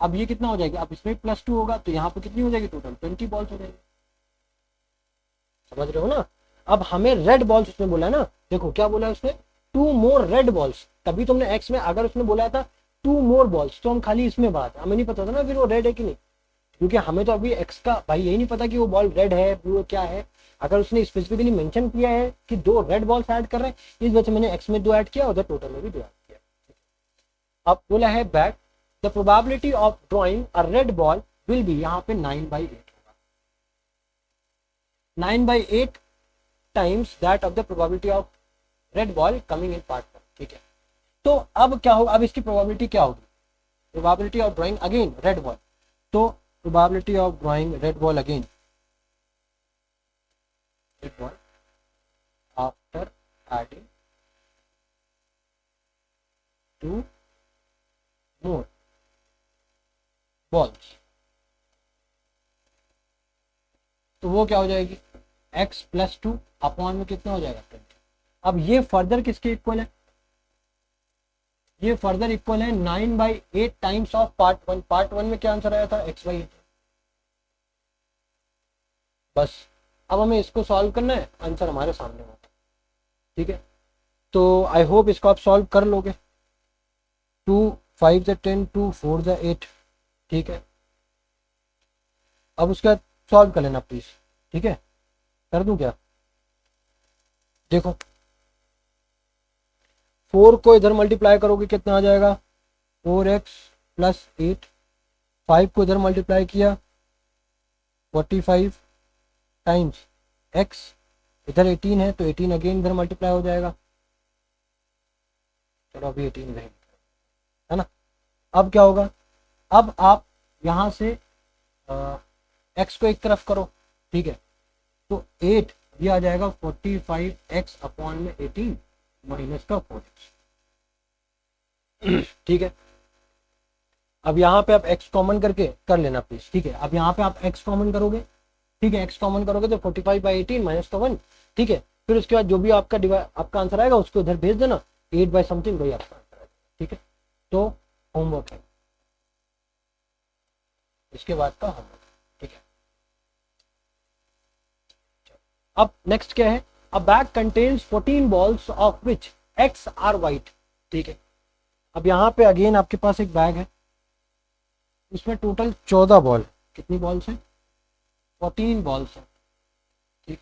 अब ये कितना हो जाएगी? अब इसमें प्लस 2 होगा, तो यहाँ पे कितनी हो जाएगी? टोटल 20 बॉल्स हो जाएगी, समझ रहे हो ना। अब हमें रेड बॉल्स उसने बोला ना, देखो क्या बोला उसने, 2 मोर रेड बॉल्स, तभी तुमने एक्स में, अगर उसने बोला था 2 मोर बॉल्स तो हम खाली इसमें बढ़ाते, हमें नहीं पता था ना फिर वो रेड है कि नहीं, क्योंकि हमें तो अभी एक्स का भाई यही नहीं पता कि वो बॉल रेड है वो क्या है। अगर उसने स्पेसिफिकली मेंशन किया है कि 2 रेड बॉल्स ऐड कर रहे हैं, इस वजह से मैंने एक्स में 2 ऐड किया, उधर टोटल में भी 2 ऐड किया। अब बोला है back, the probability of drawing a red ball will be, यहाँ पे 9/8 होगा, 9/8 times that of the probability of red ball coming in part 1, ठीक है। तो अब क्या होगा? अब इसकी प्रोबेबिलिटी क्या होगी? Probability of drawing again red ball, तो probability of drawing red ball again, red ball after adding 2 more balls, तो वो क्या हो जाएगी? x प्लस 2 अपॉन में कितना हो जाएगा? 20। अब ये फर्दर किसके इक्वल है? ये फर्दर इक्वल है 9/8 टाइम्स ऑफ पार्ट 1। पार्ट 1 में क्या आंसर आया था? x/8। बस अब हमें इसको सॉल्व करना है, आंसर हमारे सामने होगा, ठीक है। तो आई होप इसको आप सॉल्व कर लोगे। 2 5 × 10, 2 4 × 8, ठीक है। अब उसके बाद सॉल्व कर लेना प्लीज, ठीक है। कर दूं क्या? देखो 4 को इधर मल्टीप्लाई करोगे कितना आ जाएगा? 4x plus 8। 5 को इधर मल्टीप्लाई किया 45 टाइम्स x, इधर 18 है तो 18 अगेन इधर मल्टीप्लाई हो जाएगा, चलो अभी 18 रहेगा, है ना। अब क्या होगा? अब आप यहाँ से x को एक तरफ करो, ठीक है, तो 8 ये आ जाएगा 45x अपॉन में 18 माइनस का 4x, ठीक है। अब यहाँ पे आप x कॉमन करके कर लेना प्लीज, ठीक है। अब यहाँ पे आप x कॉमन करोगे, ठीक है, x कॉमन करोगे तो 45/18 माइनस का 1, ठीक है। फिर उसके बाद जो भी आपका आंसर आएगा उसको इधर भेज देना, 8/समथिंग वही आपका आंसर आएगा, ठीक है। तो होमवर्क है, इसके बाद का होमवर्क, ठीक है। अब नेक्स्ट क्या है? A bag contains 14 balls of which x are white, ठीक है। अब यहाँ पे अगेन आपके पास एक बैग है, उसमें टोटल 14 बॉल, कितनी बॉल्स हैं? 14 बॉल्स हैं, ठीक।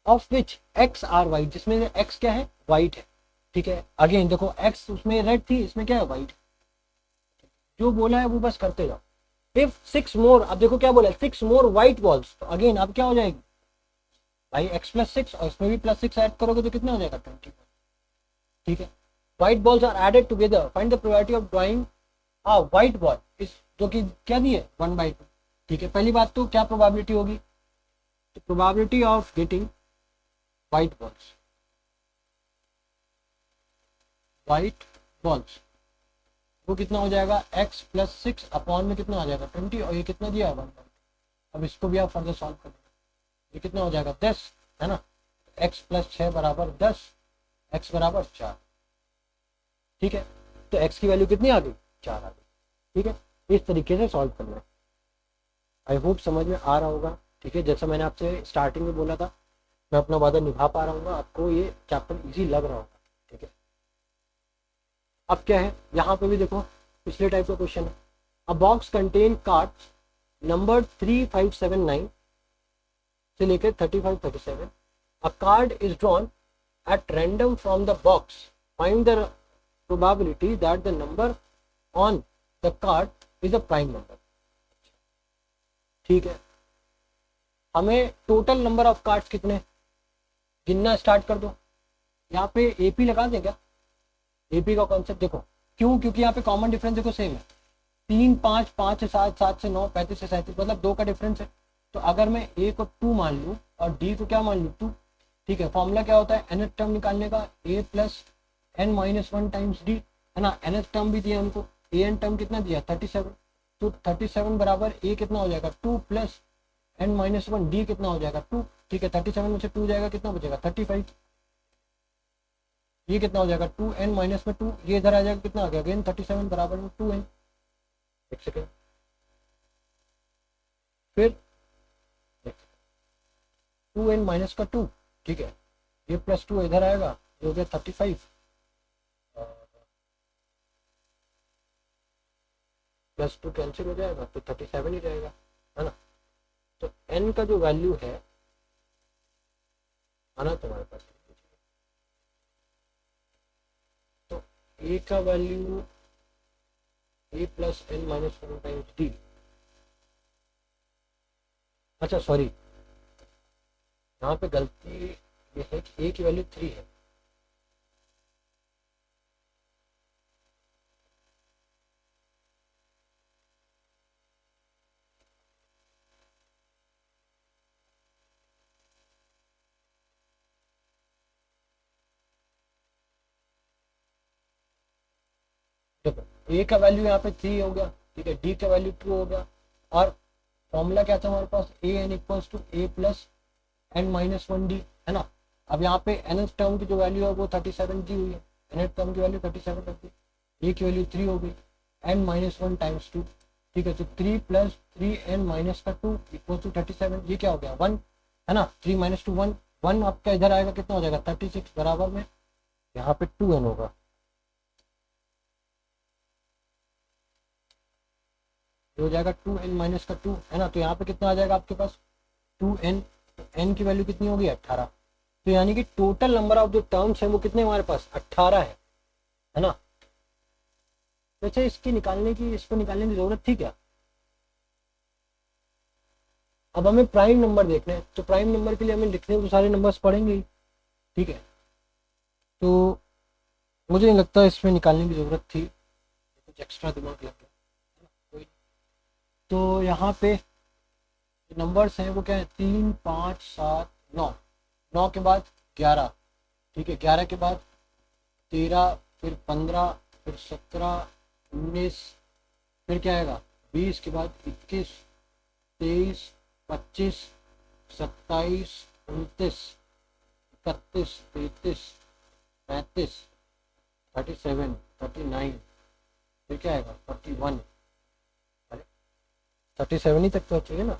Of which x are white, जिसमें x क्या है? वाइट है, ठीक है। अगेन देखो x उसमें रेड थी, इसमें क्या है? वाइट। जो बोला है वो बस करते जाओ। इफ 6 मोर, अब देखो क्या बोला है? 6 मोर व्हाइट बॉल्स, तो अगेन अब क्या हो जाएगी भाई? x प्लस 6 और इसमें भी प्लस 6 ऐड करोगे तो कितना हो जाएगा? 20, ठीक है। White balls are added together, find the probability of drawing a white ball, इस जो कि क्या दी है? 1/2, ठीक है। पहली बात तो क्या प्रोबेबिलिटी होगी? तो probability of getting white balls, white balls वो कितना हो जाएगा? x प्लस 6 अपॉन में कितना आ जाएगा? 20, और ये कितना दिया है? 1/2, अब इसको भी आप फर्दर सॉल्व कर देंगे, ये कितना हो जाएगा 10 है ना, x प्लस 6 बराबर 10, x बराबर 4। ठीक है, तो x की वैल्यू कितनी आ गई, 4 आ गई। ठीक है, इस तरीके से सॉल्व करना है। आई होप समझ में आ रहा होगा। ठीक है, जैसा मैंने आपसे स्टार्टिंग में बोला था, मैं अपना वादा निभा पा रहा हूँ, आपको ये चैप्टर इजी लग रहा होगा। ठीक है, अब क्या है, यहाँ पे भी देखो पिछले टाइप का क्वेश्चन है। अ बॉक्स कंटेन कार्ड्स नंबर 3579 से लेकर 3537। अ card is drawn at random from the box, find the probability that the number on the card is a prime number. ठीक है, हमें टोटल नंबर ऑफ कार्ड्स कितने गिनना स्टार्ट कर दो। यहाँ पे एपी लगा दें क्या, एपी का कॉन्सेप्ट देखो, क्यों, क्योंकि यहाँ पे कॉमन डिफरेंस देखो सेम है, 3 5 5 से 7 7 से 9 35 से 37, मतलब 2 का डिफरेंस है। तो अगर मैं ए को 2 मान लूँ और डी को क्या मान लूँ 2, ठीक है, फॉर्मूला क्या होता है nth टर्म निकालने का, a plus n minus 1 times D, है ना। nth टर्म भी दिया हमको, an टर्म कितना दिया 37, तो 37 बराबर a कितना हो जाएगा 2 प्लस n माइनस 1 डी कितना हो जाएगा 2। ठीक है, 37 में से 2 जाएगा कितना बचेगा 35, ये कितना हो जाएगा 2n माइनस में 2, ये इधर आ जाएगा कितना आ गया अगेन 37 बराबर में 2n। एक सेकेंड, फिर 2n माइनस का 2, ठीक है, ये प्लस 2 इधर आएगा, ये हो गया 35, प्लस 2 कैंसिल हो जाएगा तो 37 ही रहेगा, है ना। तो n का जो वैल्यू है आना तुम्हारे पास, तो a का value a plus n minus 1 times D, अच्छा सॉरी, यहाँ पे गलती ये है कि a की वैल्यू 3 है, देखो a का वैल्यू यहाँ पे 3 हो गया, ठीक है, d का वैल्यू 2 हो गया, और फॉर्मूला क्या था हमारे पास, a n equals to a plus n minus 1 D, है ना। अब यहाँ पे nth टर्म की जो वैल्यू है वो 37 दी हुई है, nth टर्म की वैल्यू 37 रख दी, a की वैल्यू 3 हो गई, n माइनस 1 टाइम्स 2, ठीक है, तो 3 प्लस 3n माइनस का 2 इक्वल टू 37, ये क्या हो गया 1, है ना, 3 माइनस 2 1, 1 आपका इधर आएगा कितना हो जाएगा 36 बराबर में यहाँ पे 2n होगा, हो जाएगा 2n माइनस का 2, है ना। तो यहाँ पे कितना आ जाएगा आपके पास 2n, n की वैल्यू कितनी होगी 18, तो यानी कि टोटल नंबर ऑफ जो टर्म्स है वो कितने हमारे पास 18 है ना। वैसे इसको निकालने की जरूरत थी क्या, अब हमें प्राइम नंबर देखना है, तो प्राइम नंबर के लिए हमें लिखने तो सारे नंबर्स पढ़ेंगे ही, ठीक है, तो मुझे नहीं लगता इसमें निकालने की ज़रूरत थी, कुछ एक्स्ट्रा दिमाग लग गया। तो यहाँ पे नंबर्स हैं वो क्या है 3 5 7 9, 9 के बाद 11, ठीक है, 11 के बाद 13, फिर 15, फिर 17, 19, फिर क्या आएगा 20 के बाद 21, 23, 25, 27, 29, 31, 33, 35, 37, 39, फिर क्या आएगा 41, अरे 37 ही तक तो चाहिए ना,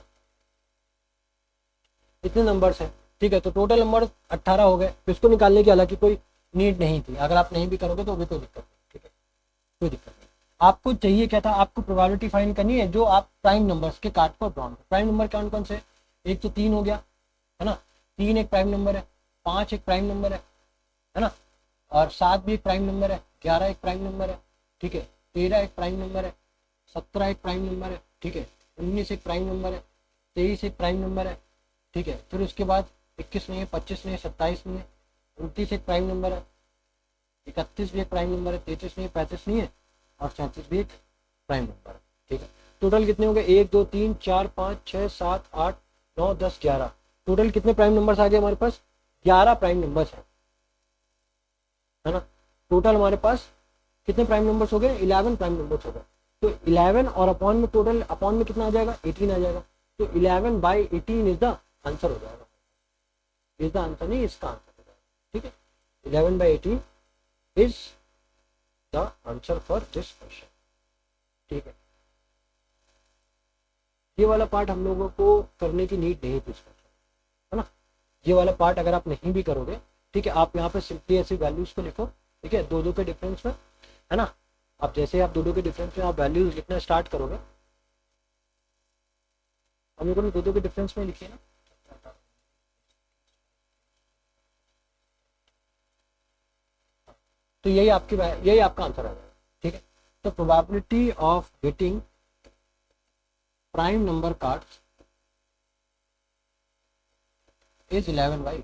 इतने नंबर्स हैं, ठीक है। तो टोटल नंबर 18 हो गए, तो इसको निकालने की हालांकि कोई नीड नहीं थी, अगर आप नहीं भी करोगे तो भी कोई दिक्कत नहीं, ठीक है, कोई दिक्कत नहीं। आपको चाहिए क्या था, आपको प्रोबेबिलिटी फाइंड करनी है जो आप प्राइम नंबर्स के कार्ड पर ड्रॉ, प्राइम नंबर कौन कौन से, एक तो 3 हो गया, है ना, 3 एक प्राइम नंबर है, 5 एक प्राइम नंबर है ना, और 7 भी एक प्राइम नंबर है, 11 एक प्राइम नंबर है, ठीक है, 13 एक प्राइम नंबर है, 17 एक प्राइम नंबर है, ठीक है, 19 एक प्राइम नंबर है, 23 एक प्राइम नंबर है, ठीक है, फिर उसके बाद 21 नहीं है, 25 नहीं है, 27 नहीं है, 29 एक प्राइम नंबर है, 31 भी एक प्राइम नंबर है, 33 नहीं है, 35 नहीं है, और 37 भी एक प्राइम नंबर है, ठीक है। टोटल कितने हो गए 1 2 3 4 5 6 7 8 9 10 11, टोटल कितने प्राइम नंबर्स आ गए हमारे पास 11 प्राइम नंबर्स हैं, है ना। टोटल हमारे पास कितने प्राइम नंबर्स हो गए 11 प्राइम नंबर्स हो गए, तो 11 और अपॉन में टोटल अपॉन में कितना आ जाएगा 18 आ जाएगा, तो 11/18 इज द आंसर हो जाएगा, इज द आंसर नहीं, इसका आंसर हो जाएगा, ठीक है। 11/18 is the answer for this question, ठीक है। ये वाला पार्ट हम लोगों को करने की नीड नहीं थी इसका, है ना। ये वाला पार्ट अगर आप नहीं भी करोगे, ठीक है, आप यहाँ पे सिंपली ऐसी वैल्यूज को लिखो, ठीक है, 2-2 के डिफरेंस में, है ना। अब जैसे आप 2-2 के डिफरेंस में आप वैल्यूज लिखना स्टार्ट करोगे, हम लोगों ने 2-2 के डिफरेंस में लिखी है ना, तो यही आपका आंसर आ जाएगा, ठीक है। तो probability of getting prime number cards is 11/18,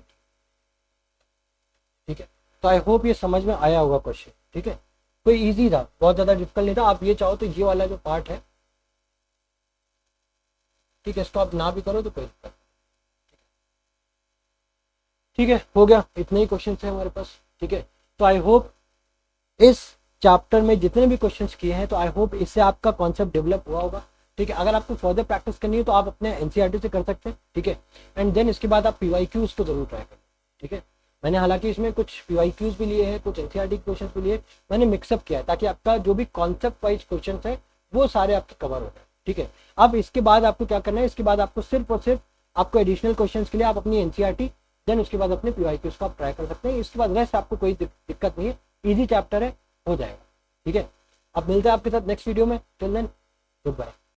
ठीक है। तो आई होप ये समझ में आया होगा क्वेश्चन, ठीक है। कोई इजी था, बहुत ज्यादा डिफिकल्ट नहीं था। आप ये चाहो तो ये वाला जो पार्ट है, ठीक है, इसको आप ना भी करो तो कोई दिक्कत, ठीक है। हो गया, इतने ही क्वेश्चन है हमारे पास, ठीक है। तो आई होप इस चैप्टर में जितने भी क्वेश्चंस किए हैं, तो आई होप इससे आपका कॉन्सेप्ट डेवलप हुआ होगा, ठीक है। अगर आपको फर्दर प्रैक्टिस करनी है तो आप अपने एनसीईआरटी से कर सकते हैं, ठीक है। एंड देन इसके बाद आप पीवाईक्यूज को जरूर ट्राई करें, ठीक है। मैंने हालांकि इसमें कुछ पीवाईक्यूज भी लिए हैं, कुछ एनसीईआरटी क्वेश्चन भी लिए, मैंने मिक्सअप किया है ताकि आपका जो भी कॉन्सेप्ट वाइज क्वेश्चन है वो सारे आपके कवर हो जाए, ठीक है। अब इसके बाद आपको क्या करना है, इसके बाद आपको सिर्फ और सिर्फ आपको एडिशनल क्वेश्चन के लिए आप अपनी एनसीईआरटी, देन उसके बाद अपने पीवाईक्यूज को आप ट्राई कर सकते हैं। इसके बाद रेस्ट आपको कोई दिक्कत नहीं है, ईजी चैप्टर है, हो जाएगा, ठीक है। अब मिलते हैं आपके साथ नेक्स्ट वीडियो में, टिल देन गुड बाय।